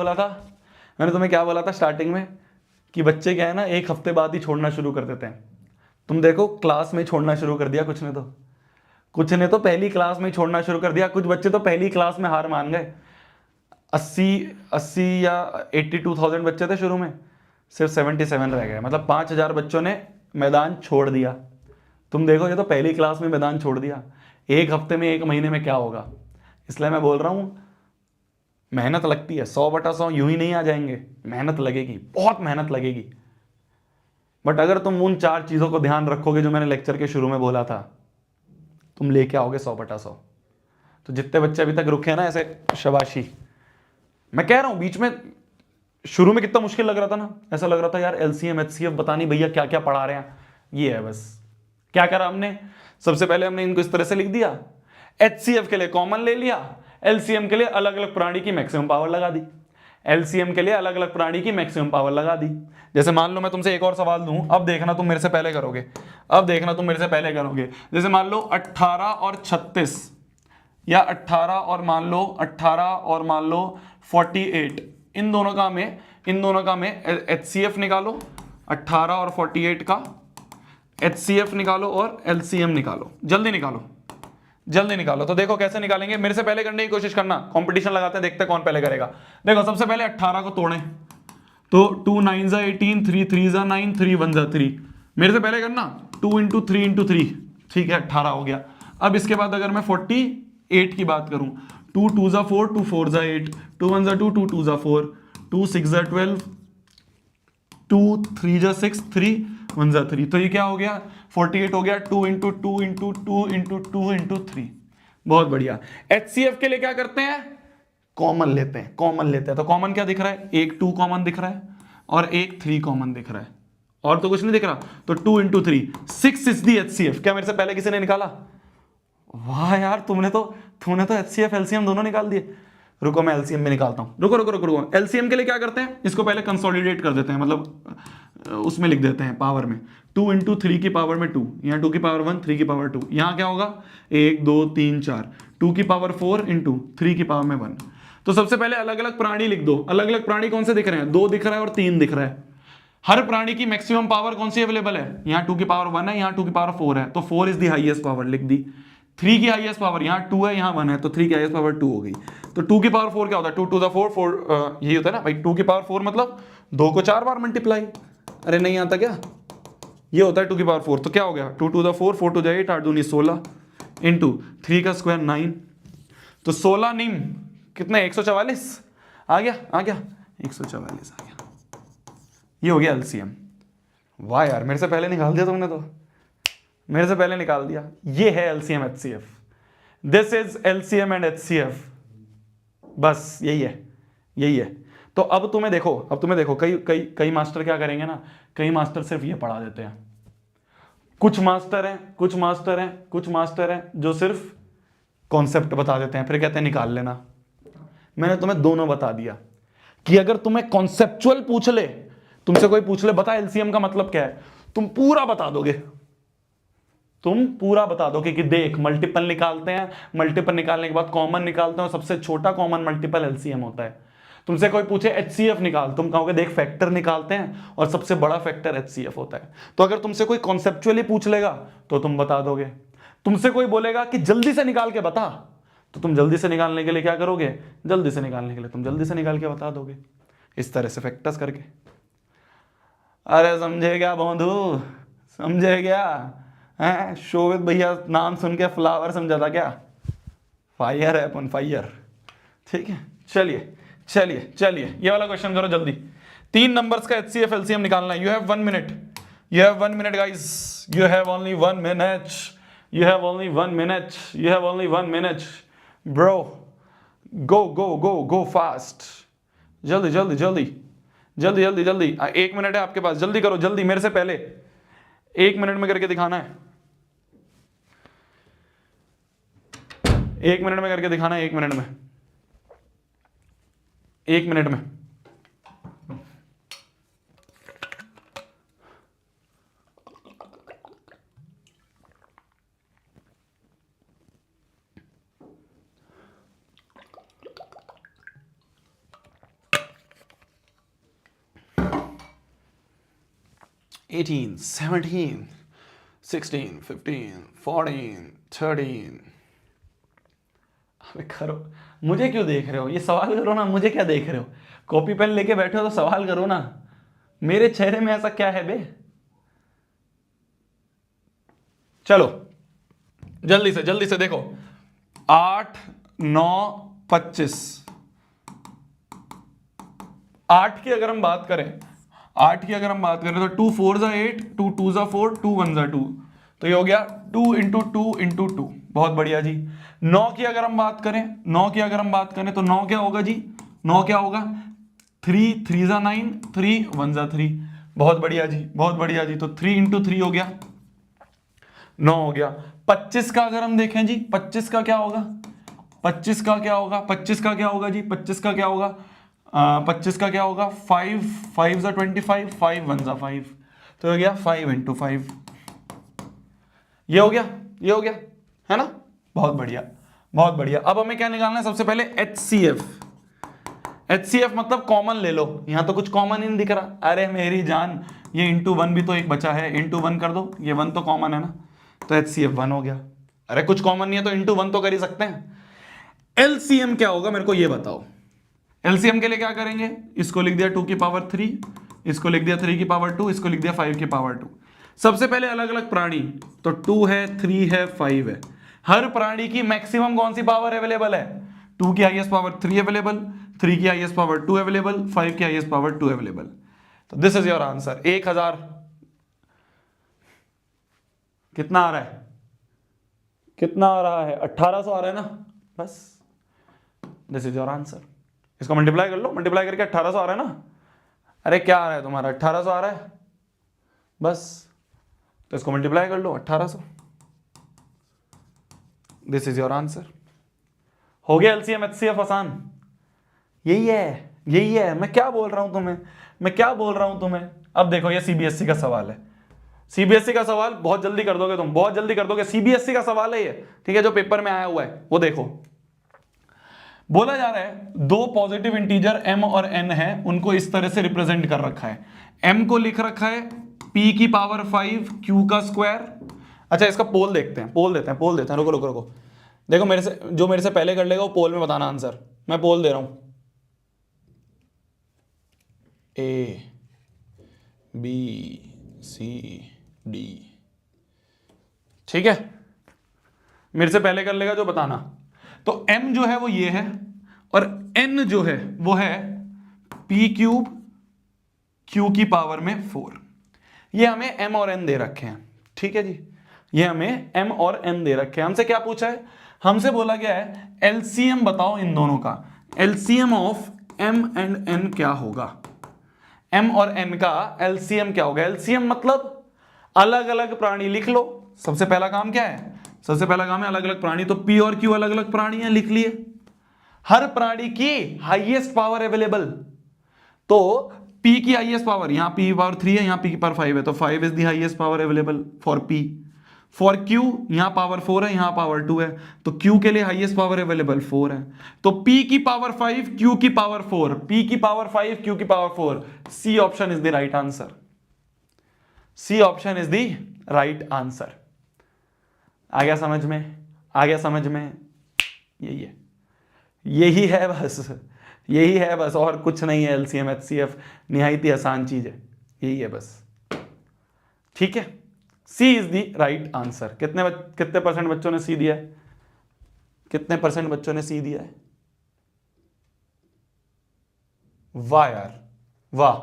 बोला था स्टार्टिंग में, कि बच्चे क्या है ना, एक हफ्ते बाद ही छोड़ना शुरू कर देते हैं। तुम देखो क्लास में छोड़ना शुरू कर दिया, कुछ ने तो पहली क्लास में छोड़ना शुरू कर दिया। कुछ बच्चे तो पहली क्लास में हार मान गए। 80 या 82,000 बच्चे थे शुरू में, सिर्फ 77 रह गए। मतलब 5,000 बच्चों ने मैदान छोड़ दिया। तुम देखो ये तो पहली क्लास में मैदान छोड़ दिया, एक हफ्ते में एक महीने में क्या होगा। इसलिए मैं बोल रहा हूं मेहनत लगती है, 100/100 यूं ही नहीं आ जाएंगे, मेहनत लगेगी, बहुत मेहनत लगेगी। बट अगर तुम उन 4 चीजों को ध्यान रखोगे जो मैंने लेक्चर के शुरू में बोला था, तुम लेके आओगे 100/100। तो जितने बच्चे अभी तक रुके हैं ना ऐसे, शाबाशी। मैं कह रहा हूं बीच में शुरू में कितना मुश्किल लग रहा था ना, ऐसा लग रहा था यार एलसीएम एचसीएफ पता नहीं भैया क्या क्या पढ़ा रहे हैं। ये है बस। क्या करा हमने, सबसे पहले हमने इनको इस तरह से लिख दिया, एचसीएफ के लिए कॉमन ले लिया, एलसीएम के लिए अलग अलग प्राणी की मैक्सिमम पावर लगा दी, एलसीएम के लिए अलग अलग प्राणी की मैक्सिमम पावर लगा दी। जैसे मान लो मैं तुमसे एक और सवाल दूं, अब देखना तुम मेरे से पहले करोगे, अब देखना तुम मेरे से पहले करोगे। जैसे मान लो 18 और 36, या 18 और मान लो 48, इन दोनों का में एचसीएफ निकालो, 18 और 48 का एचसीएफ निकालो और एलसीएम निकालो, जल्दी निकालो। तो देखो कैसे निकालेंगे, मेरे से पहले करने की कोशिश करना, कंपटीशन लगाते हैं, देखते हैं कौन पहले करेगा। देखो सबसे पहले 18 को तोड़ें, तो 2 9 18, 3 3 9, 3 1 3। मेरे से पहले करना 2 × 3 × 3, ठीक है 18 हो गया। अब इसके बाद अगर मैं 48 की बात करूं, 2 2 4, 2 4 8, 2 1 2, 2 2 4, 2 6 12, 2 3 6, 3 1 3। तो ये क्या हो गया, 48 हो गया 2 × 2 × 2 × 2 × 3। बहुत बढ़िया। एचसीएफ के लिए क्या करते हैं, कॉमन लेते हैं। तो कॉमन क्या दिख रहा है, एक 2 कॉमन दिख रहा है और एक 3 कॉमन दिख रहा है, और तो कुछ नहीं दिख रहा। तो 2 × 3, 6 इज दी एचसीएफ। क्या मेरे से पहले किसी ने निकाला, वाह यार तूने तो एचसीएफ एलसीएम दोनों निकाल दिए। रुको मैं एलसीएम में निकालता हूं, रुको। एलसीएम के लिए क्या करते हैं, इसको पहले कंसोलिडेट कर देते हैं, मतलब उसमें लिख देते हैं पावर में। 2 × 3 की पावर में 2, यहाँ 2 की पावर 1, 3 की पावर 2, यहाँ क्या होगा 1 2 3 4, 2 की पावर 4 × 3 की पावर में 1। तो सबसे पहले अलग अलग प्राणी लिख दो। अलग अलग प्राणी कौन से दिख रहे हैं, 2 दिख रहा है और 3 दिख रहा है। हर प्राणी की मैक्सिमम पावर कौन सी अवेलेबल है, यहाँ 2 की पावर 1 है, यहाँ 2 की पावर 4 है, तो 4 इज द हाईएस्ट पावर, लिख दी। 3 की हाईएस्ट पावर, यहाँ 2 है यहाँ 1 है, तो 3 की हाईएस्ट पावर 2 हो गई। तो 2 की पावर 4 क्या होता है, 2 2 4, यही होता है ना भाई। 2 की पावर 4 मतलब 2 को 4 बार मल्टीप्लाई, अरे नहीं आता क्या, ये होता है 2 की पावर 4। तो क्या हो गया, 2 2 4, 4 2 8, 8 2 16, इंटू 3 का स्क्वायर 9, तो 16 निम कितने 144 आ गया 144 आ गया। ये हो गया एलसीएम। वाह यार मेरे से पहले निकाल दिया तुमने, तो मेरे से पहले निकाल दिया। ये है LCM HCF, this is LCM and HCF, बस यही है। तो अब तुम्हें देखो कई मास्टर क्या करेंगे ना, कई मास्टर सिर्फ ये पढ़ा देते हैं। कुछ मास्टर हैं जो सिर्फ कॉन्सेप्ट बता देते हैं, फिर कहते हैं निकाल लेना। मैंने तुम्हें दोनों बता दिया कि अगर तुम्हें कॉन्सेप्चुअल पूछ ले, तुमसे कोई पूछ ले बता एलसीएम का मतलब क्या है, तुम पूरा बता दोगे कि देख मल्टीपल निकालते हैं, मल्टीपल निकालने के बाद कॉमन निकालते हैं, और सबसे छोटा कॉमन मल्टीपल एलसीएम होता है। तुमसे कोई पूछे एचसीएफ निकाल, तुम कहोगे देख फैक्टर निकालते हैं और सबसे बड़ा फैक्टर एचसीएफ होता है। तो अगर तुमसे कोई कॉन्सेप्चुअली पूछ लेगा तो तुम बता दोगे। तुमसे कोई बोलेगा कि जल्दी से निकाल के बता, तो तुम जल्दी से निकालने के लिए क्या करोगे, जल्दी से निकाल के बता दोगे, इस तरह से फैक्टर्स करके। अरे समझे क्या बंधु, समझे क्या है, शोभित भैया नाम सुन के फ्लावर समझा था क्या, फायर है अपन, फायर। ठीक है चलिए ये वाला क्वेश्चन करो जल्दी। 3 नंबर्स का एचसीएफ एलसीएम निकालना है। You have 1 minute guys, you have only 1 minute bro, go fast, जल्दी 1 मिनट है आपके पास, जल्दी करो, जल्दी मेरे से पहले 1 मिनट में करके दिखाना है, 1 मिनट में करके दिखाना है, 1 मिनट में। $18, $17, $16, $15, $14, $13। अबे करो, मुझे क्यों देख रहे हो, ये सवाल करो ना, मुझे क्या देख रहे हो, कॉपी पेन लेके बैठे हो तो सवाल करो ना, मेरे चेहरे में ऐसा क्या है बे। चलो जल्दी से देखो, 8 9 25, 8 की अगर हम बात करें, 8 की अगर हम बात करें तो 2 4 ज़ा 8, 2 2 ज़ा 4, 2 1 ज़ा 2, तो ये हो गया 2 इंटू 2 इंटू 2, बहुत बढ़िया जी। 9 की अगर हम बात करें, 9 की अगर हम बात करें तो 9 क्या होगा जी, 9 क्या होगा, 3 3 ज़ा 9, 3 1 ज़ा 3, बहुत बढ़िया जी, बहुत बढ़िया जी। तो 3 इंटू 3 हो गया 9 हो गया। 25 का अगर हम देखें जी, 25 का क्या होगा, 25 का क्या होगा, 25 का क्या होगा जी, 25 का क्या होगा, 25 का क्या होगा, 5 5 ज़ा 25, 5 1 ज़ा 5, तो हो गया 5 इंटू 5, ये हो गया, ये हो गया, है ना, बहुत बढ़िया बहुत बढ़िया। अब हमें क्या निकालना है, सबसे पहले HCF। HCF मतलब कॉमन ले लो, यहां तो कुछ कॉमन ही नहीं दिख रहा, अरे मेरी जान, ये इंटू 1 भी तो एक बचा है, इंटू 1 कर दो, ये 1 तो कॉमन है ना, तो HCF 1 हो गया। अरे कुछ कॉमन नहीं है तो इंटू 1 तो कर ही सकते हैं। LCM क्या होगा मेरे को ये बताओ। LCM के लिए क्या करेंगे, इसको लिख दिया 2 की पावर 3, इसको लिख दिया 3 की पावर 2, इसको लिख दिया 5 की पावर 2। सबसे पहले अलग अलग प्राणी, तो 2 है, 3 है, 5 है। हर प्राणी की मैक्सिमम कौन सी पावर अवेलेबल है, 2 की हाईएस्ट पावर 3 अवेलेबल, 3 की हाईएस्ट पावर 2 अवेलेबल, 5 की हाईएस्ट पावर 2 अवेलेबल। तो दिस इज योर आंसर। 1000 कितना आ रहा है, कितना आ रहा है, 1800 आ रहा है ना, बस दिस इज योर आंसर। इसको मल्टीप्लाई कर लो, मल्टीप्लाई करके 1800 आ रहा है ना, अरे क्या आ रहा है तुम्हारा, 1800 आ रहा है, बस तो इसको मल्टीप्लाई कर लो 1800, दिस इज योर आंसर। हो गया LCM HCF आसान, यही है, यही है, मैं क्या बोल रहा हूं तुम्हें, मैं क्या बोल रहा हूं तुम्हें। अब देखो ये CBSE का सवाल है, CBSE का सवाल बहुत जल्दी कर दोगे तुम, बहुत जल्दी कर दोगे, CBSE का सवाल है ये, ठीक है, जो पेपर में आया हुआ है वो देखो। बोला जा रहा है दो पॉजिटिव इंटीजर m और n है, उनको इस तरह से रिप्रेजेंट कर रखा है। m को लिख रखा है p की पावर 5 q का स्क्वायर। अच्छा इसका पोल देखते हैं, पोल देते हैं, पोल देते हैं, रुको रुको रुको, देखो मेरे से, जो मेरे से पहले कर लेगा वो पोल में बताना आंसर, मैं पोल दे रहा हूं, A B C D, ठीक है, मेरे से पहले कर लेगा जो बताना। तो m जो है वो ये है, और n जो है वो है p क्यूब q की पावर में 4। ये हमें m और n दे रखे हैं, ठीक है जी, ये हमें m और n दे रखे हैं। हमसे क्या पूछा है, हमसे बोला गया है LCM बताओ इन दोनों का, LCM of m and n क्या होगा, m और n का LCM क्या होगा। LCM मतलब अलग अलग प्राणी लिख लो, सबसे पहला काम क्या है, सबसे पहला काम है अलग अलग प्राणी, तो p और q अलग अलग प्राणी है, लिख लिए। हर प्राणी की हाईएस्ट पावर अवेलेबल, तो p की हाईएस्ट पावर, यहां p की पावर 3 है, यहां p की पावर 5 है, तो 5 is the highest power available for p। For q यहां पावर 4 है, यहां पावर 2 है, तो q के लिए हाईएस्ट पावर अवेलेबल 4 है, तो p की पावर 5 q की पावर 4, p की पावर 5 q की power 4, c option is the right answer, c option is the right answer. आ गया समझ में, आ गया समझ में, यही है, यही है बस, यही है बस, और कुछ नहीं है। LCM HCF निहायत ही आसान चीज है, यही है बस, ठीक है, C is the right answer. कितने परसेंट बच्चों ने C दिया है, कितने परसेंट बच्चों ने C दिया है, वाह यार वाह,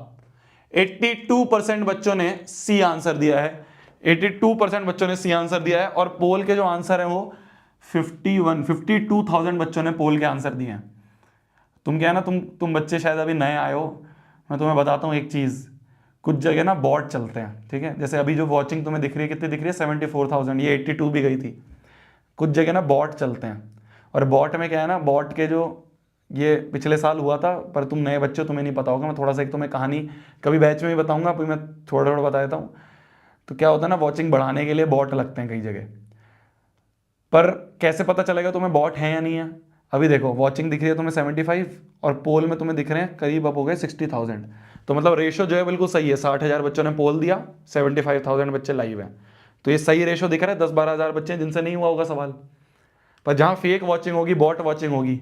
82% बच्चों ने C आंसर दिया है, 82% बच्चों ने C आंसर दिया है, और पोल के जो आंसर है वो 52,000 बच्चों ने पोल के आंसर दिए हैं। तुम क्या है ना, तुम बच्चे शायद अभी नए आए हो, मैं तुम्हें बताता हूँ एक चीज़, कुछ जगह ना बॉट चलते हैं, ठीक है, जैसे अभी जो वॉचिंग तुम्हें दिख रही है, कितनी दिख रही है, 74,000, ये 82 भी गई थी। कुछ जगह ना बॉट चलते हैं, और बॉट में क्या है ना, बॉट के जो, ये पिछले साल हुआ था, पर तुम नए बच्चे तुम्हें नहीं पता होगा, मैं थोड़ा सा एक तुम्हें कहानी कभी बैच में भी बताऊंगा, अभी मैं थोड़ा थोड़ा बता देता हूँ। तो क्या होता है ना, वॉचिंग बढ़ाने के लिए बॉट लगते हैं कई जगह, पर कैसे पता चलेगा तुम्हें बॉट है या नहीं है। अभी देखो वॉचिंग दिख रही है तुम्हें 75, और पोल में तुम्हें दिख रहे हैं करीब अब हो गए 60,000, तो मतलब रेशो जो है बिल्कुल सही है, 60,000 बच्चों ने पोल दिया, 75,000 बच्चे लाइव हैं, तो ये सही रेशो दिख रहा है। 10-12 हज़ार बच्चे जिनसे नहीं हुआ होगा सवाल, पर जहाँ फेक वॉचिंग होगी, बॉट वॉचिंग होगी,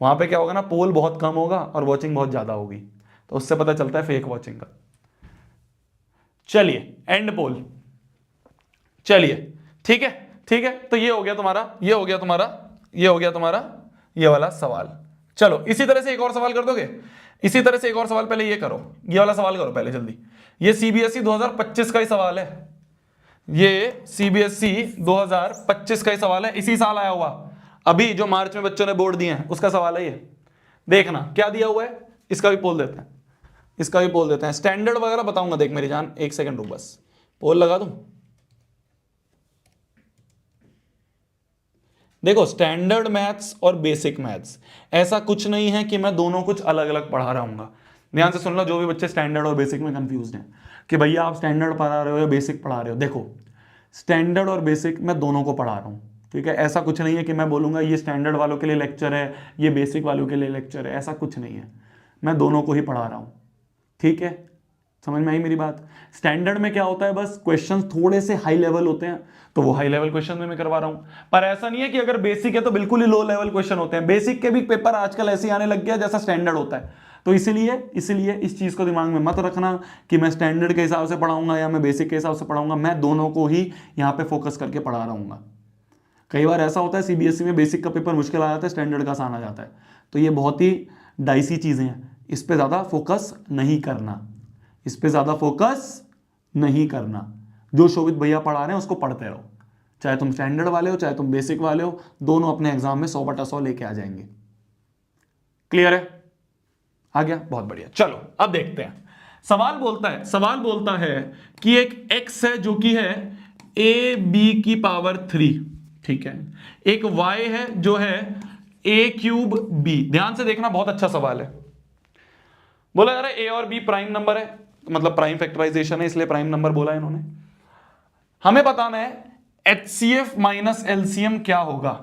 वहाँ पे क्या होगा ना, पोल बहुत कम होगा और वॉचिंग बहुत ज़्यादा होगी, तो उससे पता चलता है फेक वॉचिंग का। चलिए एंड पोल, चलिए ठीक है, ठीक है, तो ये हो गया तुम्हारा, ये हो गया तुम्हारा, ये हो गया तुम्हारा ये वाला सवाल। चलो इसी तरह से एक और सवाल कर दोगे, इसी तरह से एक और सवाल, पहले ये करो, ये वाला सवाल करो पहले जल्दी। ये सीबीएसई 2025 का ही सवाल है, ये सीबीएसई 2025 का ही सवाल है, इसी साल आया हुआ, अभी जो मार्च में बच्चों ने बोर्ड दिए हैं उसका सवाल है ये। देखना क्या दिया हुआ है, इसका भी पोल देते हैं, इसका भी पोल देते हैं, स्टैंडर्ड वगैरह बताऊंगा। देख मेरी जान, एक सेकंड रुक, बस पोल लगा दूं। देखो स्टैंडर्ड मैथ्स और बेसिक मैथ्स, ऐसा कुछ नहीं है कि मैं दोनों कुछ अलग अलग पढ़ा रहा हूँ। ध्यान से सुन लो जो भी बच्चे स्टैंडर्ड और बेसिक में कंफ्यूज हैं कि भैया आप स्टैंडर्ड पढ़ा रहे हो या बेसिक पढ़ा रहे हो, देखो स्टैंडर्ड और बेसिक मैं दोनों को पढ़ा रहा हूँ, ठीक है। ऐसा कुछ नहीं है कि मैं बोलूँगा ये स्टैंडर्ड वालों के लिए लेक्चर है, ये बेसिक वालों के लिए लेक्चर है, ऐसा कुछ नहीं है, मैं दोनों को ही पढ़ा रहा हूँ, ठीक है। समझ में आई मेरी बात। स्टैंडर्ड में क्या होता है, बस क्वेश्चंस थोड़े से हाई लेवल होते हैं, तो वो हाई लेवल क्वेश्चन में मैं करवा रहा हूँ। पर ऐसा नहीं है कि अगर बेसिक है तो बिल्कुल ही लो लेवल क्वेश्चन होते हैं, बेसिक के भी पेपर आजकल ऐसे आने लग गया जैसा स्टैंडर्ड होता है। तो इसीलिए इस चीज को दिमाग में मत रखना कि मैं स्टैंडर्ड के हिसाब से पढ़ाऊंगा या मैं बेसिक के हिसाब से पढ़ाऊंगा, मैं दोनों को ही यहाँ पे फोकस करके पढ़ा रहा हूँ। कई बार ऐसा होता है सीबीएसई में बेसिक का पेपर मुश्किल आ जाता है, स्टैंडर्ड का आसान आ जाता है, तो ये बहुत ही डाइसी चीजें हैं, इस पे ज्यादा फोकस नहीं करना, इस पे ज्यादा फोकस नहीं करना। जो शोभित भैया पढ़ा रहे हैं उसको पढ़ते रहो, चाहे तुम स्टैंडर्ड वाले हो चाहे तुम बेसिक वाले हो, दोनों अपने एग्जाम में 100/100 लेके आ जाएंगे। क्लियर है, आ गया, बहुत बढ़िया। चलो अब देखते हैं, सवाल बोलता है कि एक x है जो कि है ab3, ठीक है, एक y है जो है a3b। ध्यान से देखना, बहुत अच्छा सवाल है। बोला जा रहा है a और b प्राइम नंबर है, मतलब प्राइम फैक्टराइजेशन है, इसलिए प्राइम नंबर बोला इन्होंने। हमें बताना है HCF माइनस LCM क्या होगा,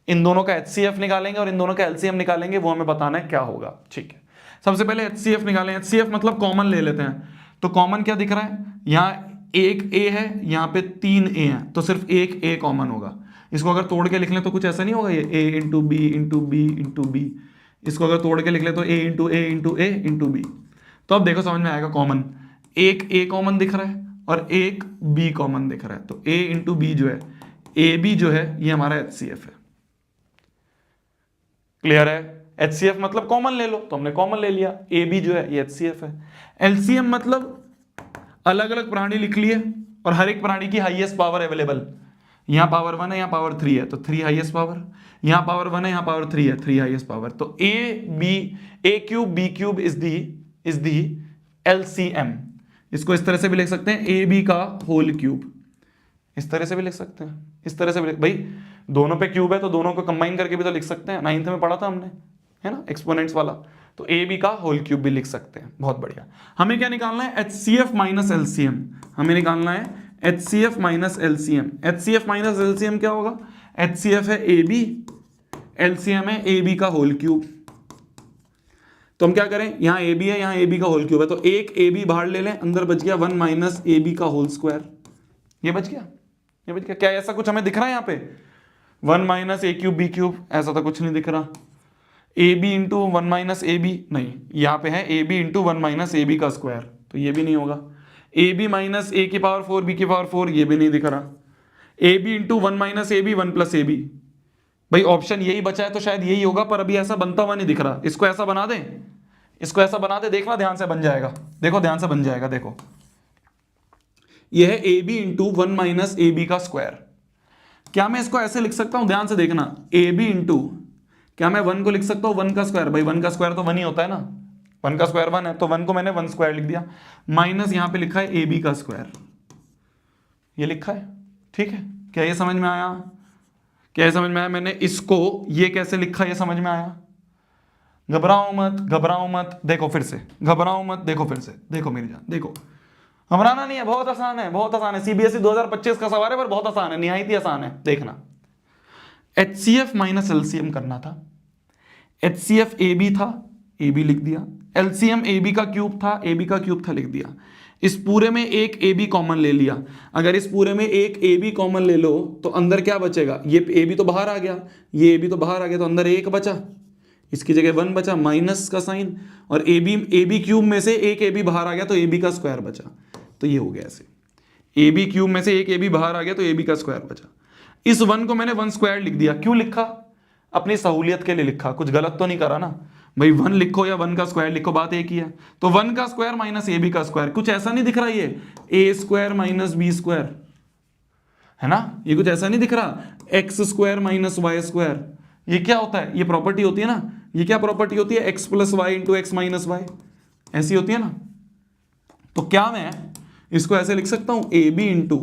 इन दोनों का HCF निकालेंगे और इन दोनों का LCM निकालेंगे, वो हमें बताना है क्या होगा, ठीक है। सबसे पहले HCF निकालें, HCF मतलब कॉमन ले लेते हैं, तो कॉमन क्या दिख रहा है, यहाँ एक A है, यहाँ पे 3 A हैं, तो सिर्फ एक A कॉमन होगा। इसको अगर तोड़ के लिख लें तो कुछ ऐसा नहीं होगा, ये A into b into b into b, इसको अगर तोड़ के लिख लें तो A into a into a into b. तो अब देखो समझ में आएगा, कॉमन एक A कॉमन दिख रहा है और एक B कॉमन दिख रहा है, तो A इंटू बी जो है, AB जो है ये हमारा HCF है। क्लियर है, HCF मतलब कॉमन ले लो, तो हमने कॉमन ले लिया, AB जो है ये HCF है। LCM मतलब अलग अलग प्राणी लिख लिए और हर एक प्राणी की हाईएस्ट पावर अवेलेबल, यहाँ पावर 1 है, यहाँ पावर 3 है, तो 3 हाईएस्ट पावर, यहाँ पावर 1 है, यहाँ पावर 3 है, 3 हाईएस्ट पावर। तो A cube B cube is the LCM। इसको इस तरह से भी लिख सकते हैं, AB का होल क्यूब, इस तरह से भी लिख सकते हैं, इस तरह से भी भाई दोनों पे क्यूब है तो दोनों को कंबाइन करके भी तो लिख सकते हैं, 9th में पढ़ा था हमने, है ना, एक्सपोनेंट्स वाला। तो AB का होल क्यूब भी लिख सकते हैं, बहुत बढ़िया। हमें क्या निकालना है, HCF माइनस LCM, हमें निकालना है HCF minus LCM। HCF minus LCM क्या होगा, HCF है AB, LCM है AB का होल क्यूब। तो हम क्या करें, यहाँ AB है, यहाँ AB का होल क्यूब है, तो एक AB बाहर ले लें, अंदर बच गया 1 माइनस AB का होल स्क्वायर, ये बच गया, ये बच गया। क्या ऐसा कुछ हमें दिख रहा है यहाँ पे, 1 minus A cube B cube, ऐसा तो कुछ नहीं दिख रहा। AB इंटू 1 माइनस AB नहीं, यहाँ पे है AB इंटू 1 माइनस AB का स्क्वायर, तो ये भी नहीं होगा। AB माइनस A की पावर 4 B की पावर 4, ये भी नहीं दिख रहा। AB into 1 minus AB 1 plus AB, भाई ऑप्शन यही बचा है तो शायद यही होगा, पर अभी ऐसा बनता हुआ नहीं दिख रहा। इसको ऐसा बना दें, इसको ऐसा बना दे, देखना ध्यान से बन जाएगा, देखो ध्यान से बन जाएगा। देखो यह है AB इंटू 1 माइनस AB का स्क्वायर। क्या मैं इसको ऐसे लिख सकता हूं, ध्यान से देखना, AB इंटू, क्या मैं 1 को लिख सकता हूं 1 का स्क्वायर, भाई 1 का स्क्वायर तो 1 ही होता है ना, 1 का स्क्वायर 1 है, तो 1 को मैंने 1 स्क्वायर लिख दिया, माइनस यहां पे लिखा है AB का स्क्वायर, ये लिखा है, ठीक है। क्या ये समझ में आया, क्या ये समझ में आया, मैंने इसको ये कैसे लिखा ये समझ में आया। घबराओ मत, घबराओ मत, देखो फिर से, घबराओ मत, देखो फिर से, देखो मेरी जान, देखो घबराना नहीं है, बहुत आसान है, बहुत आसान है। सीबीएसई 2025 का सवाल है पर बहुत आसान है, निहायत ही आसान है। देखना, HCF माइनस LCM करना था, HCF AB था, AB लिख दिया, LCM AB का क्यूब था, AB का क्यूब था, लिख दिया। इस पूरे में एक AB कॉमन ले लिया, अगर इस पूरे में एक AB कॉमन ले लो तो अंदर क्या बचेगा, ये AB तो बाहर आ गया, ये AB तो बाहर आ गया, तो अंदर एक बचा, इसकी जगह 1 बचा, माइनस का साइन, और AB क्यूब में से एक AB बाहर आ गया तो AB का स्क्वायर बचा, तो ये हो गया ऐसे। ए बी क्यूब में से एक ए बी बाहर आ गया तो ए बी का स्क्वायर बचा। इस 1 को मैंने 1 स्क्वायर लिख दिया। क्यों लिखा? अपनी सहूलियत के लिए लिखा, कुछ गलत तो नहीं करा ना भाई। 1 लिखो या 1 का स्क्वायर लिखो, बात एक ही है। तो 1 का स्क्वायर माइनस ए बी का स्क्वायर, कुछ ऐसा नहीं दिख रहा ये a square minus b square, है ना? ये कुछ ऐसा नहीं दिख रहा x square minus y square. ये क्या होता है? ये प्रॉपर्टी होती है ना। ये क्या प्रॉपर्टी होती है? X plus y into x minus y, ऐसी होती है ना। तो क्या मैं इसको ऐसे लिख सकता हूं ए बी इंटू,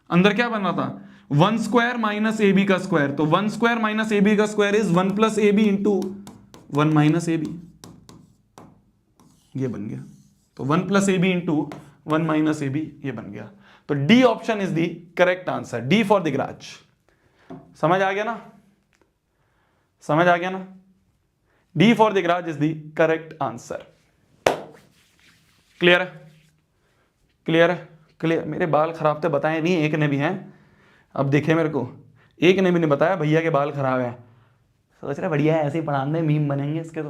अंदर क्या बन रहा था 1 स्क्वायर माइनस ए बी का स्क्वायर, तो 1 स्क्वायर माइनस ए बी का square is 1 plus a b into 1 minus a b, ये बन गया। तो 1 plus a b into 1 minus a b, ये बन गया। तो D option is the correct answer, D for the garage. समझ आ गया ना? समझ आ गया ना? D for the garage is the correct answer. Clear है? क्लियर है? क्लियर। मेरे बाल खराब थे, बताए नहीं एक ने भी हैं। अब देखे मेरे को, एक ने भी नहीं बताया भैया के बाल खराब हैं। सोच रहे बढ़िया है, ऐसे ही पढ़ाने मीम बनेंगे इसके। तो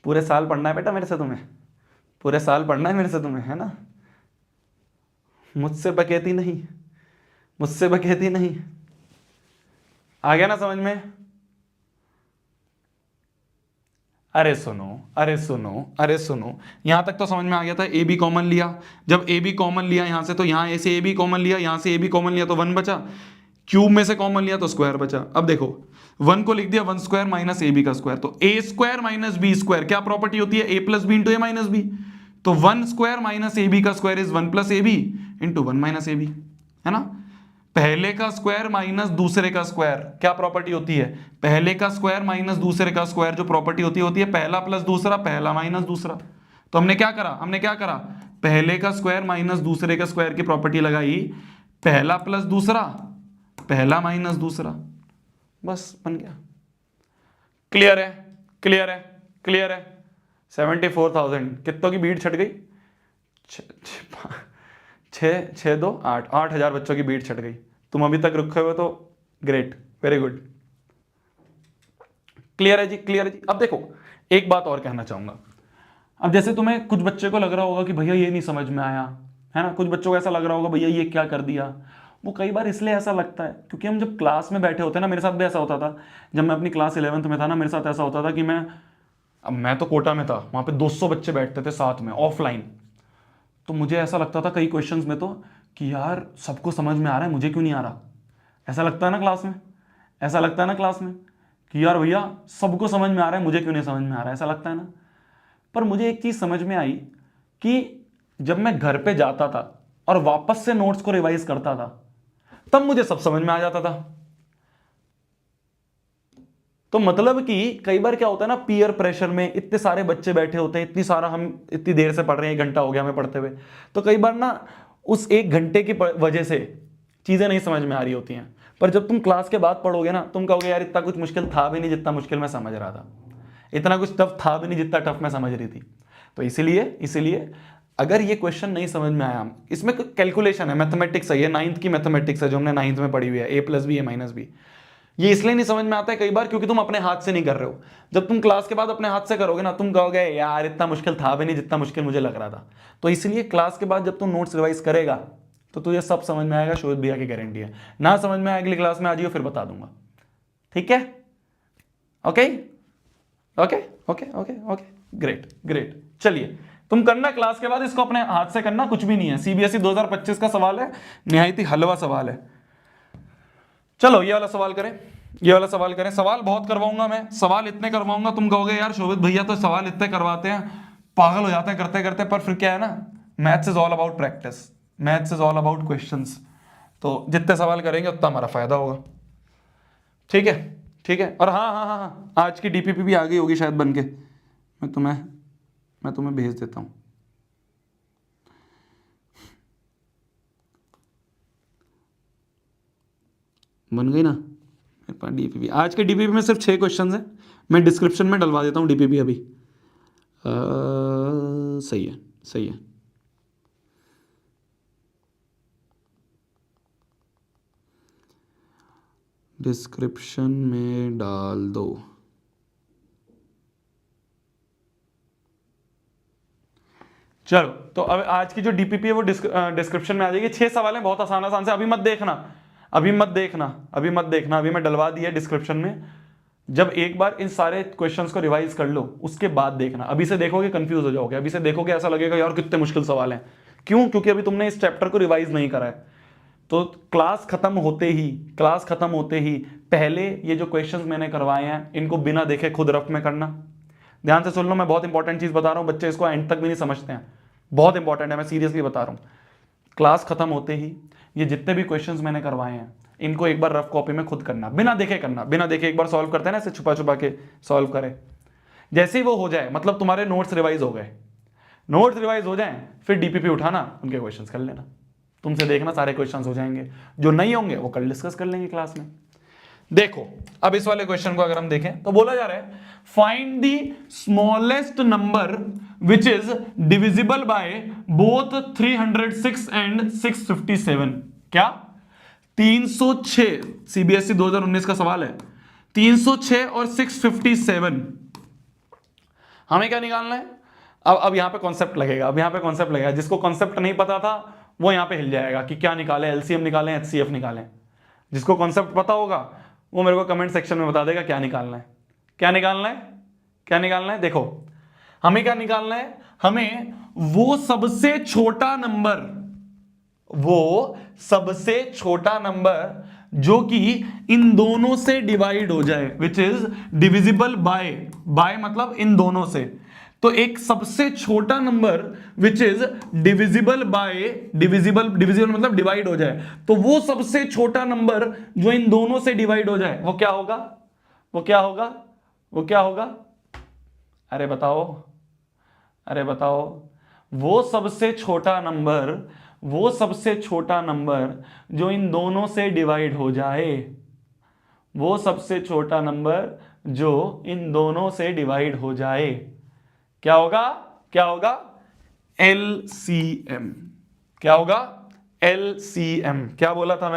पूरे साल पढ़ना है बेटा मेरे से तुम्हें, पूरे साल पढ़ना है मेरे से तुम्हें, है ना? मुझसे बकेती नहीं, मुझसे बकेती नहीं। आ गया ना समझ में? अरे सुनो, अरे सुनो, अरे सुनो, यहां तक तो समझ में आ गया था। ए बी कॉमन लिया, जब ए बी कॉमन लिया यहां से, तो यहां ए से ए बी कॉमन लिया, यहां से ए बी कॉमन लिया तो 1 बचा। क्यूब में से कॉमन लिया तो स्क्वायर बचा। अब देखो 1 को लिख दिया 1 स्क्वायर माइनस ए बी का स्क्वायर, तो a square minus b square क्या प्रॉपर्टी होती है? A plus b into a minus b. तो 1 स्क्वायर माइनस ए बी का square is 1 plus a b into 1 minus a b, है ना? पहले का स्क्वायर माइनस दूसरे का स्क्वायर क्या प्रॉपर्टी होती है? पहले का स्क्वायर माइनस दूसरे का स्क्वायर जो प्रॉपर्टी होती है पहला प्लस दूसरा, पहला माइनस दूसरा। तो हमने क्या करा? पहले का स्क्वायर माइनस दूसरे का स्क्वायर की प्रॉपर्टी लगाई, पहला प्लस दूसरा, पहला माइनस दूसरा, बस बन गया। क्लियर है? क्लियर है? क्लियर है? 74,000 कितनों की भीड़ छट गई? 8,000 बच्चों की भीड़ छट गई। तुम अभी तक रुके हुए तो ग्रेट, वेरी गुड। क्लियर है जी? क्लियर है जी? अब देखो एक बात और कहना चाहूंगा। अब जैसे तुम्हें कुछ बच्चे को लग रहा होगा कि भैया ये नहीं समझ में आया, है ना? कुछ बच्चों को ऐसा लग रहा होगा भैया ये क्या कर दिया। वो कई बार इसलिए ऐसा लगता है क्योंकि हम जब क्लास में बैठे होते हैं ना, मेरे साथ भी ऐसा होता था जब मैं अपनी क्लास 11th में था ना, मेरे साथ ऐसा होता था कि मैं तो कोटा में था, वहां पे 200 बच्चे बैठते थे साथ में ऑफलाइन। तो मुझे ऐसा लगता था कई क्वेश्चंस में तो कि यार सबको समझ में आ रहा है, मुझे क्यों नहीं आ रहा। ऐसा लगता है ना क्लास में, ऐसा लगता है ना क्लास में कि यार भैया सबको समझ में आ रहा है, मुझे क्यों नहीं समझ में आ रहा है, ऐसा लगता है ना। पर मुझे एक चीज समझ में आई कि जब मैं घर पे जाता था और वापस से नोट्स को रिवाइज करता था तब मुझे सब समझ में आ जाता था। तो मतलब कि कई बार क्या होता है ना, पीयर प्रेशर में इतने सारे बच्चे बैठे होते हैं, हम इतनी देर से पढ़ रहे हैं, 1 घंटा हो गया हमें पढ़ते हुए, तो कई बार ना उस 1 घंटे की वजह से चीजें नहीं समझ में आ रही होती हैं। पर जब तुम क्लास के बाद पढ़ोगे ना, तुम कहोगे यार इतना कुछ मुश्किल था भी नहीं जितना मुश्किल मैं समझ रहा था, इतना कुछ टफ था भी नहीं जितना टफ मैं समझ रही थी। तो इसीलिए अगर ये क्वेश्चन नहीं समझ में आया, इसमें कैलकुलेशन है, मैथमेटिक्स है, ये 9th की मैथमेटिक्स है जो हमने 9th में पढ़ी हुई है, a plus B A minus B. ये इसलिए नहीं समझ में आता है कई बार क्योंकि तुम अपने हाथ से नहीं कर रहे हो। जब तुम क्लास के बाद अपने हाथ से करोगे ना, तुम कहोगे यार इतना मुश्किल था भी नहीं जितना मुश्किल मुझे लग रहा था। तो इसलिए क्लास के बाद जब तुम नोट्स रिवाइज करेगा तो तुझे सब समझ में आएगा, शोध भैया की गारंटी है। ना समझ में आए अगली क्लास में आ जाइयो, फिर बता दूंगा। ठीक है? Okay okay okay okay okay, great great. चलिए तुम करना क्लास के बाद इसको अपने हाथ से करना, कुछ भी नहीं है, सीबीएसई 2025 का सवाल है, निहायत ही हलवा सवाल है। चलो ये वाला सवाल करें, ये वाला सवाल करें। सवाल बहुत करवाऊंगा मैं, सवाल इतने करवाऊंगा तुम कहोगे यार शोभित भैया तो सवाल इतने करवाते हैं, पागल हो जाते हैं करते करते। पर फिर क्या है ना, maths is all about practice, maths is all about questions. तो जितने सवाल करेंगे उतना हमारा फायदा होगा। ठीक है? ठीक है। और हाँ हाँ हाँ हाँ, आज की डीपीपी भी आ गई होगी शायद बन के, मैं तुम्हें भेज देता हूँ। बन गई ना मेरे पास डीपीपी। आज के डीपीपी में सिर्फ 6 क्वेश्चन हैं, मैं डिस्क्रिप्शन में डलवा देता हूँ डीपीपी अभी। सही है, सही है। डिस्क्रिप्शन में डाल दो। चलो तो अब आज की जो डीपीपी है वो डिस्क्रिप्शन में आ जाएगी। 6 सवाल हैं, बहुत आसान आसान से। अभी मत देखना, अभी मत देखना, अभी मत देखना, अभी मैं डलवा दिया डिस्क्रिप्शन में। जब एक बार इन सारे क्वेश्चंस को रिवाइज कर लो उसके बाद देखना। अभी से देखोगे कंफ्यूज हो जाओगे, अभी से देखोगे ऐसा लगेगा यार कितने मुश्किल सवाल हैं। क्यों? क्योंकि अभी तुमने इस चैप्टर को रिवाइज नहीं करा है। तो क्लास खत्म होते ही पहले ये जो क्वेश्चंस मैंने करवाए हैं इनको बिना देखे खुद रफ में करना। ध्यान से सुन लो, मैं बहुत इंपॉर्टेंट चीज बता रहा हूं, बच्चे इसको एंड तक भी नहीं समझते हैं। बहुत इंपॉर्टेंट है, मैं सीरियसली बता रहा हूं। क्लास खत्म होते ही ये जितने भी क्वेश्चंस मैंने करवाए हैं इनको एक बार रफ कॉपी में खुद करना, बिना देखे करना। बिना देखे एक बार सॉल्व करते हैं ना, ऐसे छुपा छुपा के सॉल्व करें। जैसे ही वो हो जाए मतलब तुम्हारे नोट्स रिवाइज हो गए, नोट्स रिवाइज हो जाएं, फिर डीपीपी उठाना, उनके क्वेश्चंस कर लेना। तुमसे देखना सारे क्वेश्चंस हो जाएंगे, जो नहीं होंगे वो कल डिस्कस कर लेंगे क्लास में। देखो अब इस वाले क्वेश्चन को अगर हम देखें तो बोला जा रहा है find the smallest number which is divisible by both 306 and 657। क्या? 306, सीबीएसई 2019 का सवाल है। 306 और 657 हमें क्या निकालना है? अब यहां पे कॉन्सेप्ट लगेगा, जिसको कॉन्सेप्ट नहीं पता था वो यहां पे हिल जाएगा कि क्या निकाले, एलसीएम निकालें, एचसीएफ निकालें। जिसको कॉन्सेप्ट पता होगा वो मेरे को कमेंट सेक्शन में बता देगा क्या निकालना है। देखो हमें क्या निकालना है, हमें वो सबसे छोटा नंबर जो कि इन दोनों से डिवाइड हो जाए, विच इज डिविजिबल बाय मतलब इन दोनों से। तो एक सबसे छोटा नंबर विच इज डिविजिबल मतलब डिवाइड हो जाए, तो वो सबसे छोटा नंबर जो इन दोनों से डिवाइड हो जाए वो क्या होगा? अरे बताओ। वो सबसे छोटा नंबर जो इन दोनों से डिवाइड हो जाए, क्या होगा? LCM। क्या होगा? LCM। क्या बोला था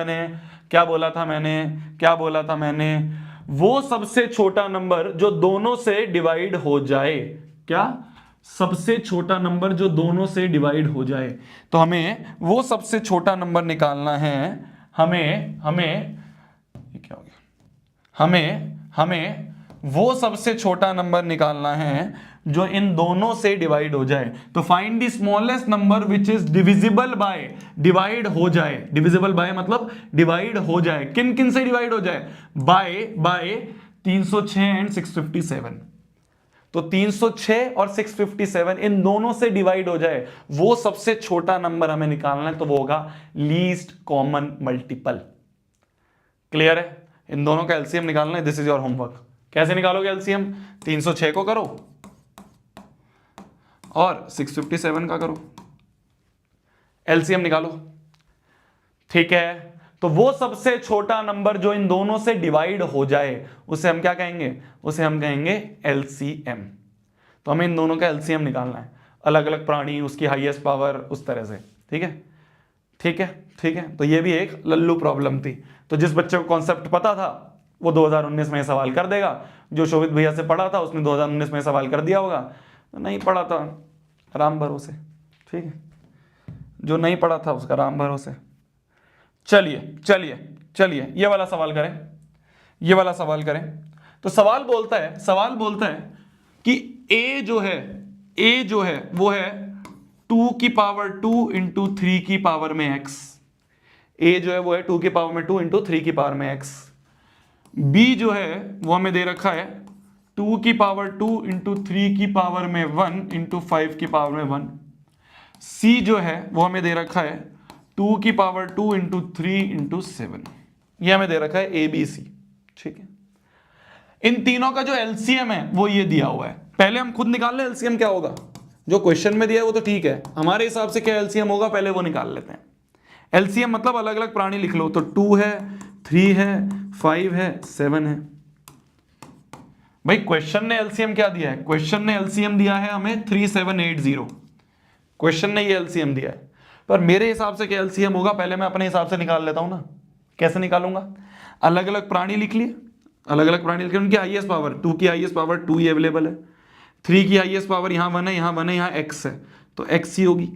मैंने? वो सबसे छोटा नंबर जो दोनों से डिवाइड हो जाए। क्या? सबसे छोटा नंबर जो दोनों से डिवाइड हो जाए। तो हमें वो सबसे छोटा नंबर निकालना है। हमें क्या हो गया? हमें वो सबसे छोटा नंबर निकालना है जो इन दोनों से डिवाइड हो जाए। तो find the smallest number which is divisible by, divide हो जाए। डिविजिबल बाय मतलब डिवाइड हो जाए। किन किन से डिवाइड हो जाए? By 306 and 657। तो 306 और 657 इन दोनों से डिवाइड हो जाए, वो सबसे छोटा नंबर हमें निकालना है। तो वो होगा लीस्ट कॉमन मल्टीपल। क्लियर है? इन दोनों का एलसीएम निकालना है। This is your homework. कैसे निकालोगे एलसीएम? 306 को करो और 657 का करो, एलसीएम निकालो। ठीक है, तो वो सबसे छोटा नंबर जो इन दोनों से डिवाइड हो जाए उसे हम क्या कहेंगे? उसे हम कहेंगे एलसीएम। तो हमें इन दोनों का एलसीएम निकालना है। अलग अलग प्राणी, उसकी हाईएस्ट पावर, उस तरह से। ठीक है। तो ये भी एक लल्लू प्रॉब्लम थी। तो जिस बच्चे को कॉन्सेप्ट पता था वो 2019 में सवाल कर देगा। जो शोभित भैया से पढ़ा था उसने 2019 में सवाल कर दिया होगा। तो नहीं पढ़ा था राम भरोसे। ठीक है, जो नहीं पढ़ा था उसका राम भरोसे। चलिए ये वाला सवाल करें। तो सवाल बोलता है कि a जो है वो है 2 की पावर 2 इंटू 3 की पावर में x। a जो है वो है 2 की पावर में 2 इंटू 3 की पावर में x। b जो है वो हमें दे रखा है 2 की पावर 2 इंटू 3 की पावर में 1 इंटू 5 की पावर में 1। c जो है वो हमें दे रखा है 2 की पावर 2 इंटू 3 इंटू 7। ये हमें दे रखा है a b c। ठीक है, इन तीनों का जो एलसीएम है वो ये दिया हुआ है। पहले हम खुद निकाल लें एलसीएम क्या होगा। जो क्वेश्चन में दिया है वो तो ठीक है, हमारे हिसाब से क्या एलसीएम होगा पहले वो निकाल लेते हैं। एलसीएम मतलब अलग अलग प्राणी लिख लो। तो 2 है, 3 है, 5 है, 7 है। भाई क्वेश्चन ने एलसीएम क्या दिया है? क्वेश्चन ने एलसीएम दिया है हमें 3780। क्वेश्चन ने ये एलसीएम दिया है, पर मेरे हिसाब से क्या एलसीएम होगा पहले मैं अपने हिसाब से निकाल लेता हूं ना। कैसे निकालूंगा? अलग अलग प्राणी लिख लिए, उनकी हाईएस्ट पावर 2 की हाईएस्ट पावर 2 ही अवेलेबल है। 3 की हाईएस्ट पावर यहाँ 1 है, यहाँ 1 है, यहाँ x है। तो x ही होगी।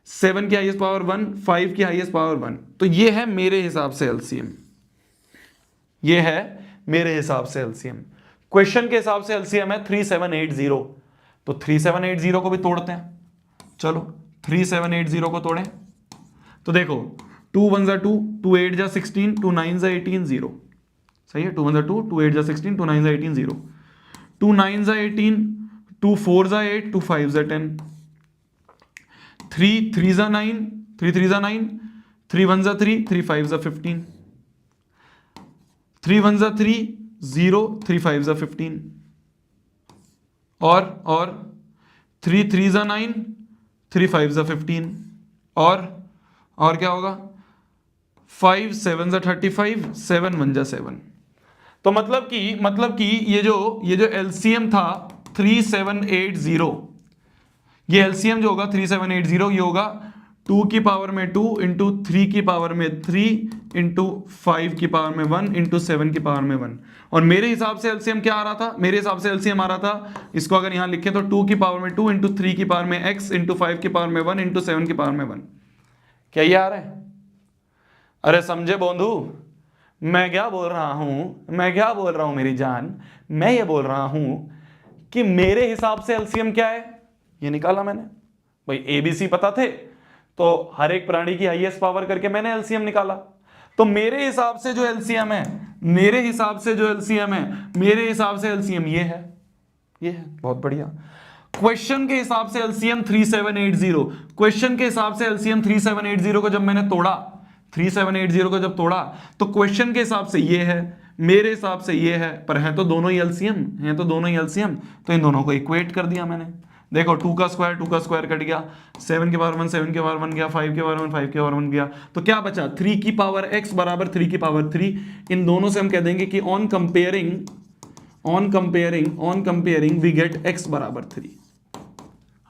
7 की हाईएस्ट पावर 1, 5 की हाईएस्ट पावर 1। तो ये है मेरे हिसाब से एलसीएम, ये है मेरे हिसाब से एलसीएम। क्वेश्चन के हिसाब से एलसीएम है 3780। तो 3780 को भी तोड़ते हैं, चलो 3780 को तोड़ें। तो देखो 2 1 जा 2, 2 8 जा 16, 2 9 जा 18, 0। सही है, 2 1 जा 2, 2 8 जा 16, 2 9 जा 18, 0। 2 9 जा 18, 2 4 जा 8, 2 5 जा 10, 3 3 जा 9, 3 3 जा 9, 3 1 जा 3, 3 5 जा 15, 3 1 जा 3, 0, 3 5 जा 15, और 3 3 जा 9, 3 5 जा 15, और क्या होगा 5 7 जा 35, 7 1 जा 7। तो मतलब कि ये जो एलसीएम था 3780, ये एलसीएम जो होगा 3780 ये होगा 2 की पावर में 2 इंटू 3 की पावर में 3 इंटू 5 की पावर में 1 इंटू 7 की पावर में 1। और मेरे हिसाब से एलसीएम क्या आ रहा था, मेरे हिसाब से एलसीएम आ रहा था, इसको अगर यहां लिखे तो 2 की पावर में 2 इंटू 3 की पावर में x इंटू 5 की पावर में 1 इंटू 7 की पावर में 1। क्या ये आ रहा है? अरे समझे बंधु, मैं क्या बोल रहा हूं मेरी जान, मैं ये बोल रहा हूं कि मेरे हिसाब से एलसीएम क्या है ये निकाला मैंने। भाई एबीसी पता थे तो हर एक प्राणी की हाईएस्ट पावर करके मैंने एलसीएम निकाला। तो मेरे हिसाब से जो एलसीएम है, मेरे हिसाब से एलसीएम ये है। बहुत बढ़िया। क्वेश्चन के हिसाब से एलसीएम 3780, क्वेश्चन के हिसाब से एलसीएम 3780 को जब मैंने तोड़ा, 3780 को जब तोड़ा तो क्वेश्चन के हिसाब से ये है, मेरे हिसाब से ये है, पर है तो दोनों ही एलसीएम, तो इन दोनों को इक्वेट कर दिया मैंने। देखो 2 का स्क्वायर कट गया, 7 के पावर 1 7 के पावर 1 गया, 5 के पावर 1 5 के पावर 1 गया, तो क्या बचा 3 की पावर x बराबर 3 की पावर 3। इन दोनों से हम कह देंगे कि on comparing we get x बराबर 3।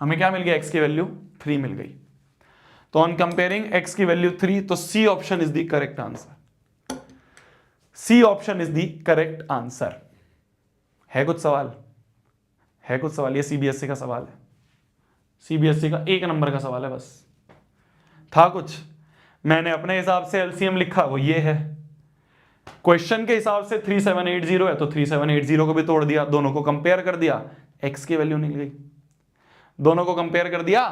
हमें क्या मिल गया, x की वैल्यू 3 मिल गई। तो ऑन कंपेयरिंग x की वैल्यू 3, तो C option is the correct answer. C option is the correct answer. है कुछ सवाल? ये सीबीएसई का सवाल है, सीबीएसई का 1 नंबर का सवाल है बस। था कुछ? मैंने अपने हिसाब से एलसीएम लिखा, वो ये है। क्वेश्चन के हिसाब से 3780 है तो 3780 को भी तोड़ दिया, दोनों को कंपेयर कर दिया, x की वैल्यू मिल गई। दोनों को कंपेयर कर दिया,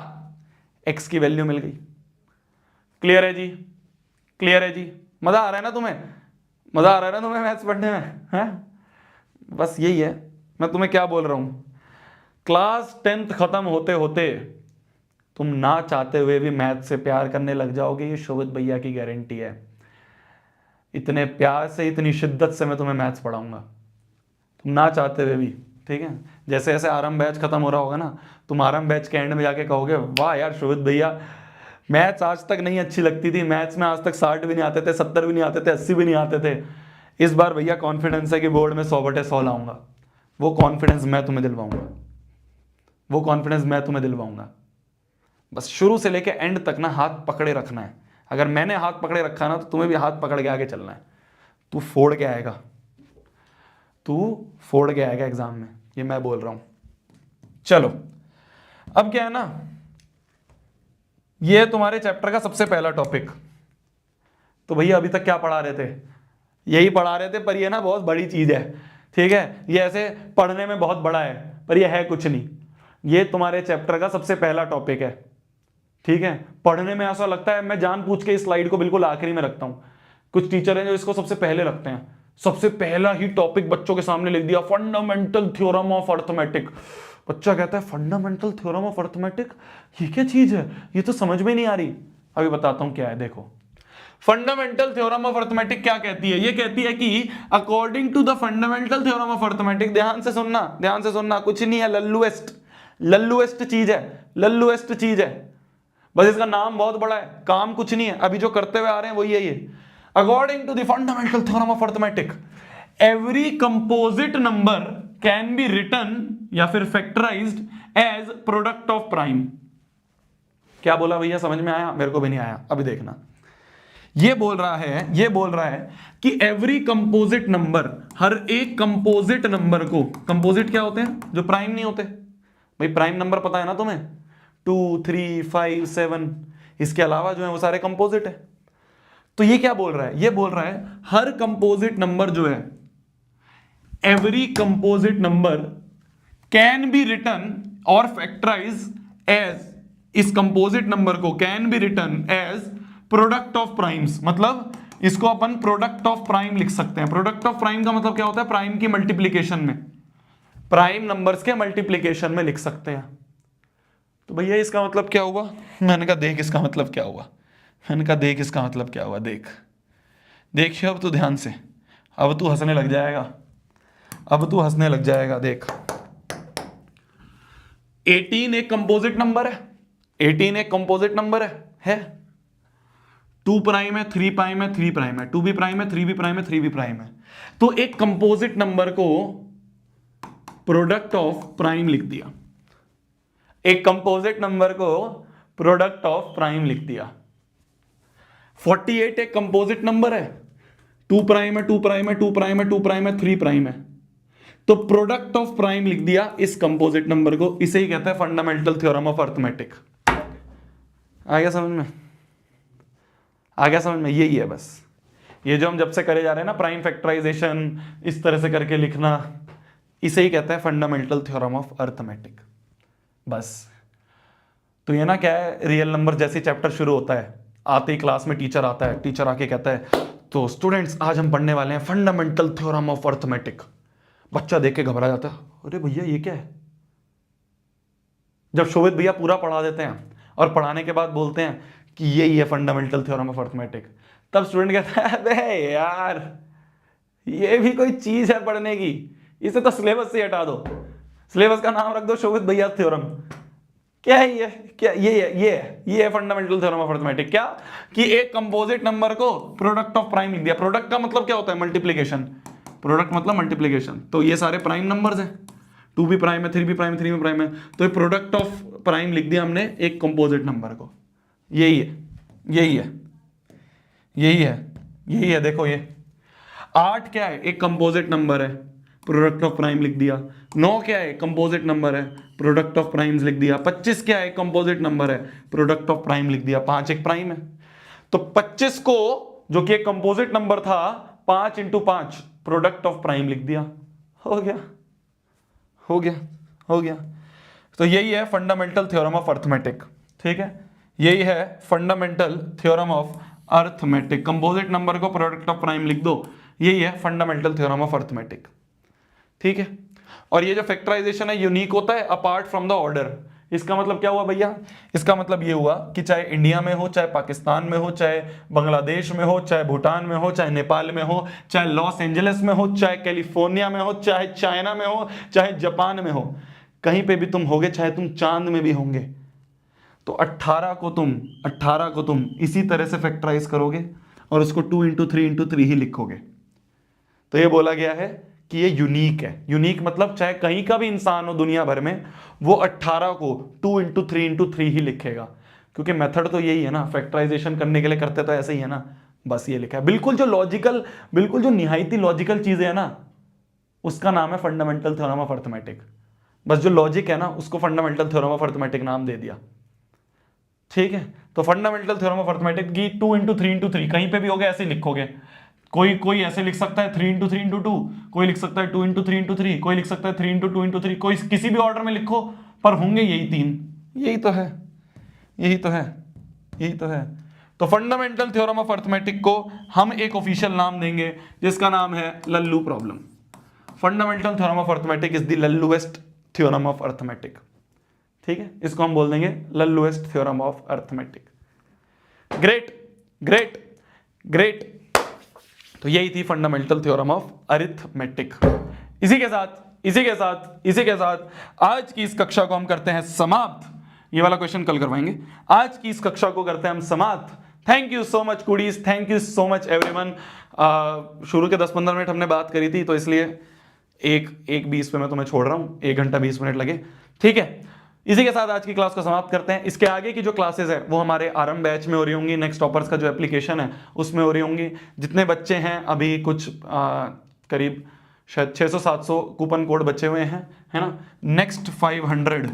x की वैल्यू मिल गई। क्लियर है जी? मजा आ रहा है ना तुम्हें मैथ्स पढ़ने में? है बस यही है। मैं तुम्हें क्या बोल रहा हूं, क्लास 10th खत्म होते होते तुम ना चाहते हुए भी मैथ से प्यार करने लग जाओगे, ये शोभित भैया की गारंटी है। इतने प्यार से, इतनी शिद्दत से मैं तुम्हें मैथ्स पढ़ाऊंगा, तुम ना चाहते हुए भी। ठीक है, जैसे जैसे आरंभ बैच खत्म हो रहा होगा ना, तुम आरंभ बैच के एंड में जाके कहोगे वाह यार शोभित भैया, मैथ्स आज तक नहीं अच्छी लगती थी, मैथ्स में आज तक 60 भी नहीं आते थे, 70 भी नहीं आते थे, 80 भी नहीं आते थे। इस बार भैया कॉन्फिडेंस है कि बोर्ड में 100/100 लाऊंगा। वो कॉन्फिडेंस मैं तुम्हें दिलवाऊंगा। बस शुरू से लेके एंड तक ना हाथ पकड़े रखना है। अगर मैंने हाथ पकड़े रखा ना तो तुम्हें भी हाथ पकड़ के आगे चलना है। तू फोड़ के आएगा एग्जाम में, ये मैं बोल रहा हूं। चलो अब क्या है ना, ये तुम्हारे चैप्टर का सबसे पहला टॉपिक। तो भैया अभी तक क्या पढ़ा रहे थे? यही पढ़ा रहे थे, पर ये ना बहुत बड़ी चीज है। ठीक है, ये ऐसे पढ़ने में बहुत बड़ा है पर ये है कुछ नहीं। ये तुम्हारे चैप्टर का सबसे पहला टॉपिक है। ठीक है, पढ़ने में ऐसा लगता है मैं जानबूझ के इस स्लाइड को बिल्कुल आखिरी में रखता हूं। कुछ टीचर हैं जो इसको सबसे पहले रखते हैं। सबसे पहला ही टॉपिक बच्चों के सामने लिख दिया, फंडामेंटल थ्योरम ऑफ अर्थमेटिक। बच्चा कहता है फंडामेंटल थ्योरम ऑफ अर्थमेटिक, ये क्या चीज है, ये तो समझ में नहीं आ रही। अभी बताता हूं क्या है। देखो फंडामेंटल थ्योरम ऑफ अर्थमेटिक क्या कहती है? ये कहती है कि according to the fundamental theorem of arithmetic, ध्यान से सुनना, कुछ नहीं है, लल्लुएस्ट चीज है। बस इसका नाम बहुत बड़ा है, काम कुछ नहीं है। अभी जो करते हुए आ रहे हैं वही है ये। According to the fundamental theorem of arithmetic, every composite number can be written या फिर factorized as product of prime. क्या बोला भैया, समझ में आया? मेरे को भी नहीं आया। अभी देखना, ये बोल रहा है कि एवरी कंपोजिट नंबर, हर एक कंपोजिट नंबर को, कंपोजिट क्या होते हैं? जो प्राइम नहीं होते। भाई प्राइम नंबर पता है ना तुम्हें? 2 3 5 7, इसके अलावा जो है वो सारे कंपोजिट है। तो ये क्या बोल रहा है, ये बोल रहा है हर कंपोजिट नंबर जो है, every composite number can be written और फैक्टराइज एज, इस कंपोजिट नंबर को can be written as product of primes, मतलब इसको अपन प्रोडक्ट ऑफ प्राइम लिख सकते हैं। प्रोडक्ट ऑफ प्राइम का मतलब क्या होता है, प्राइम की मल्टीप्लीकेशन में, प्राइम नंबर्स के मल्टीप्लीकेशन में लिख सकते हैं। तो भैया इसका मतलब क्या हुआ, मैंने कहा देख इसका मतलब क्या हुआ, मैंने कहा देख इसका मतलब क्या हुआ, देख देखिए अब तू ध्यान से, अब तू हंसने लग जाएगा, अब तू हंसने लग जाएगा। देख 18 एक कंपोजिट नंबर है, 18 एक कंपोजिट नंबर है 2 प्राइम है, 3 प्राइम है, 3 प्राइम है, 2 भी प्राइम है, 3 भी प्राइम है, 3 भी प्राइम है। तो एक कंपोजिट नंबर को प्रोडक्ट ऑफ प्राइम लिख दिया, एक कंपोजिट नंबर को प्रोडक्ट ऑफ प्राइम लिख दिया। 48 एक कंपोजिट नंबर है, 2 प्राइम है, 2 प्राइम है, 2 प्राइम है, 2 प्राइम है, 3 प्राइम है, तो प्रोडक्ट ऑफ प्राइम लिख दिया इस कंपोजिट नंबर को। इसे ही कहते हैं फंडामेंटल थ्योरम ऑफ अर्थमेटिक। आ गया समझ में, आ गया समझ में, यही है बस। ये जो हम जब से करे जा रहे हैं ना, प्राइम फैक्टराइजेशन इस तरह से करके लिखना, इसे ही कहते हैं फंडामेंटल थ्योरम ऑफ अर्थमेटिक, बस। तो ये ना क्या है, रियल नंबर जैसे चैप्टर शुरू होता है, आते ही क्लास में टीचर आता है, टीचर आके कहता है तो स्टूडेंट्स आज हम पढ़ने वाले हैं फंडामेंटल थ्योरम ऑफ अर्थमेटिक। बच्चा देख के घबरा जाता है, अरे भैया ये क्या है। जब शोभित भैया पूरा पढ़ा देते हैं और पढ़ाने के बाद बोलते हैं कि यही है फंडामेंटल थ्योरम ऑफ अर्थमेटिक, तब स्टूडेंट कहता है अबे यार ये भी कोई चीज है पढ़ने की, इसे तो सिलेबस से हटा दो, सिलेबस का नाम रख दो शोभित भैया थ्योरम। क्या है ये, क्या ये है फंडामेंटल थ्योरम ऑफ अर्थमेटिक। क्या कि एक कंपोजिट नंबर को प्रोडक्ट ऑफ प्राइम लिख दिया। प्रोडक्ट का मतलब क्या होता है, मल्टीप्लीकेशन, प्रोडक्ट मतलब मल्टीप्लीकेशन। तो ये सारे प्राइम नंबर्स हैं, 2 भी प्राइम है, 3 भी प्राइम, 3 भी प्राइम है, तो ये प्रोडक्ट ऑफ प्राइम लिख दिया हमने एक कंपोजिट नंबर को। यही है, यही है, यही है, यही है। देखो ये 8 क्या है, एक कंपोजिट नंबर है, प्रोडक्ट ऑफ प्राइम लिख दिया। 9 क्या है, कंपोजिट नंबर है, प्रोडक्ट ऑफ प्राइम्स लिख दिया। 25 क्या है, कंपोजिट नंबर है, प्रोडक्ट ऑफ प्राइम लिख दिया। 5 एक प्राइम है, तो 25 को जो कि एक कंपोजिट नंबर था, 5 × 5 प्रोडक्ट ऑफ प्राइम लिख दिया। हो गया, हो गया, हो गया। तो यही है फंडामेंटल थ्योरम ऑफ अर्थमेटिक, ठीक है, यही है fundamental theorem of arithmetic. Composite number को प्रोडक्ट ऑफ प्राइम लिख दो, यही है फंडामेंटल थ्योरम ऑफ अर्थमेटिक, ठीक है। और ये जो फैक्टराइजेशन है यूनिक होता है अपार्ट फ्रॉम द ऑर्डर। इसका मतलब क्या हुआ भैया, इसका मतलब ये हुआ कि चाहे इंडिया में हो, चाहे पाकिस्तान में हो, चाहे बांग्लादेश में हो, चाहे भूटान में हो, चाहे नेपाल में हो, चाहे लॉस एंजलिस में हो, चाहे कैलिफोर्निया में हो, चाहे चाइना में हो, चाहे जापान में हो, कहीं पे भी तुम होगे, चाहे तुम चांद में भी होंगे, तो 18 को तुम इसी तरह से फैक्टराइज करोगे और उसको 2 × 3 × 3 ही लिखोगे। तो ये बोला गया है कि ये यूनिक है। यूनिक मतलब चाहे कहीं का भी इंसान हो दुनिया भर में, वो 18 को 2 × 3 × 3 ही लिखेगा, क्योंकि मेथड तो यही है ना, फैक्टराइजेशन करने के लिए करते तो ऐसे ही है ना, बस ये लिखा है। बिल्कुल जो लॉजिकल, बिल्कुल जो निहायती लॉजिकल चीजें है ना, उसका नाम है फंडामेंटल थ्योरम ऑफ अर्थमेटिक। बस जो लॉजिक है ना, उसको फंडामेंटल थ्योरम ऑफ अर्थमेटिक नाम दे दिया, ठीक है। तो फंडामेंटल थ्योरम ऑफ अर्थमेटिक की 2 × 3 × 3 कहीं पे भी होगा ऐसे लिखोगे। कोई ऐसे लिख सकता है 3 × 3 × 2, कोई लिख सकता है 2 × 3 × 3, कोई लिख सकता है 3 × 2 × 3, कोई किसी भी ऑर्डर में लिखो, पर होंगे यही 3। यही तो है, यही तो है, यही तो है। तो फंडामेंटल थ्योरम ऑफ अर्थमेटिक को हम एक ऑफिशियल नाम देंगे जिसका नाम है Lallu problem. Fundamental theorem of arithmetic is the लल्लूएस्ट थ्योरम ऑफ अर्थमेटिक, ठीक है, इसको हम बोल देंगे लल्लूएस्ट theorem of arithmetic. Great great great. तो यही थी फंडामेंटल थ्योरम ऑफ अरिथमेटिक। इसी के साथ आज की इस कक्षा को हम करते हैं समाप्त। ये वाला क्वेश्चन कल करवाएंगे। आज की इस कक्षा को करते हैं हम समाप्त। थैंक यू सो मच कुडीज, thank you so much everyone. शुरू के 10-15 मिनट हमने बात करी थी, तो इसलिए 1:20 पे मैं तुम्हें छोड़ रहा हूँ, 1 घंटा 20 मिनट लगे, ठीक है। इसी के साथ आज की क्लास को समाप्त करते हैं। इसके आगे की जो क्लासेस है वो हमारे आरंभ बैच में हो रही होंगी, नेक्स्ट टॉपर्स का जो एप्लीकेशन है उसमें हो रही होंगी। जितने बच्चे हैं अभी कुछ करीब शायद 600-700 कूपन कोड बचे हुए हैं, है ना। नेक्स्ट 500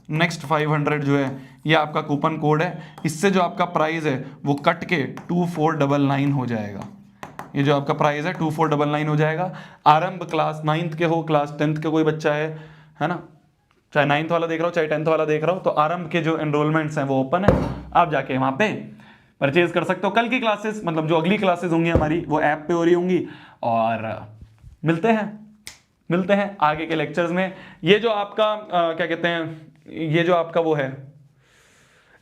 नेक्स्ट 500 जो है ये आपका कूपन कोड है, इससे जो आपका प्राइस है वो कट के 2499 हो जाएगा। ये जो आपका प्राइस है 2499 हो जाएगा। आरंभ क्लास 9th के हो, क्लास 10th के कोई बच्चा है ना, चाहे 9th वाला देख रहा हो चाहे 10th वाला देख रहा हो, तो आरंभ के जो एनरोलमेंट्स हैं वो ओपन है, आप जाके वहां पे परचेज कर सकते हो। कल की क्लासेस मतलब जो अगली क्लासेस होंगी हमारी वो ऐप पे हो रही होंगी, और मिलते हैं आगे के लेक्चर्स में। ये जो आपका क्या कहते हैं, ये जो आपका वो है,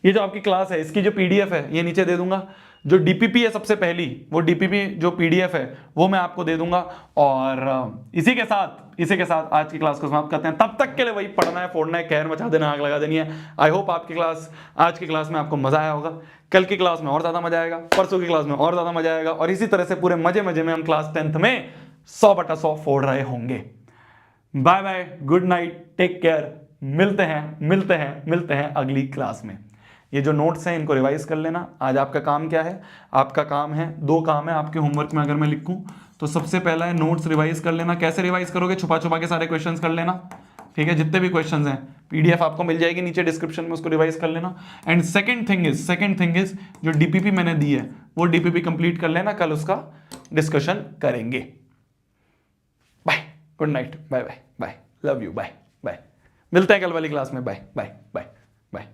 ये जो आपकी क्लास है इसकी जो पीडीएफ है ये नीचे दे दूंगा। जो डीपीपी है सबसे पहली, वो डीपीपी जो पीडीएफ है वो मैं आपको दे दूंगा। और इसी के साथ आज की क्लास को समाप्त करते हैं। तब तक के लिए वही पढ़ना है, फोड़ना है, कहर मचा देना, आग लगा देनी है। आई होप आज की क्लास में आपको मजा आया होगा। कल की क्लास में और ज्यादा मजा आएगा, परसों की क्लास में और ज्यादा मजा आएगा, और इसी तरह से पूरे मजे में हम क्लास 10th में 100/100 फोड़ रहे होंगे। Bye bye, good night, take care, मिलते हैं अगली क्लास में। ये जो नोट्स हैं इनको रिवाइज कर लेना। आज आपका काम क्या है, आपका काम है, 2 काम है आपके होमवर्क में अगर मैं लिखूं तो सबसे पहला है नोट्स रिवाइज कर लेना। कैसे रिवाइज करोगे, छुपा के सारे क्वेश्चंस कर लेना, ठीक है, जितने भी क्वेश्चंस हैं पीडीएफ आपको मिल जाएगी नीचे डिस्क्रिप्शन में, उसको रिवाइज कर लेना। एंड सेकंड थिंग इज जो डीपीपी मैंने दी है वो डीपीपी कंप्लीट कर लेना, कल उसका डिस्कशन करेंगे। Bye, good night, bye bye bye, love you, bye bye, मिलते हैं कल वाली क्लास में, बाय बाय बाय बाय।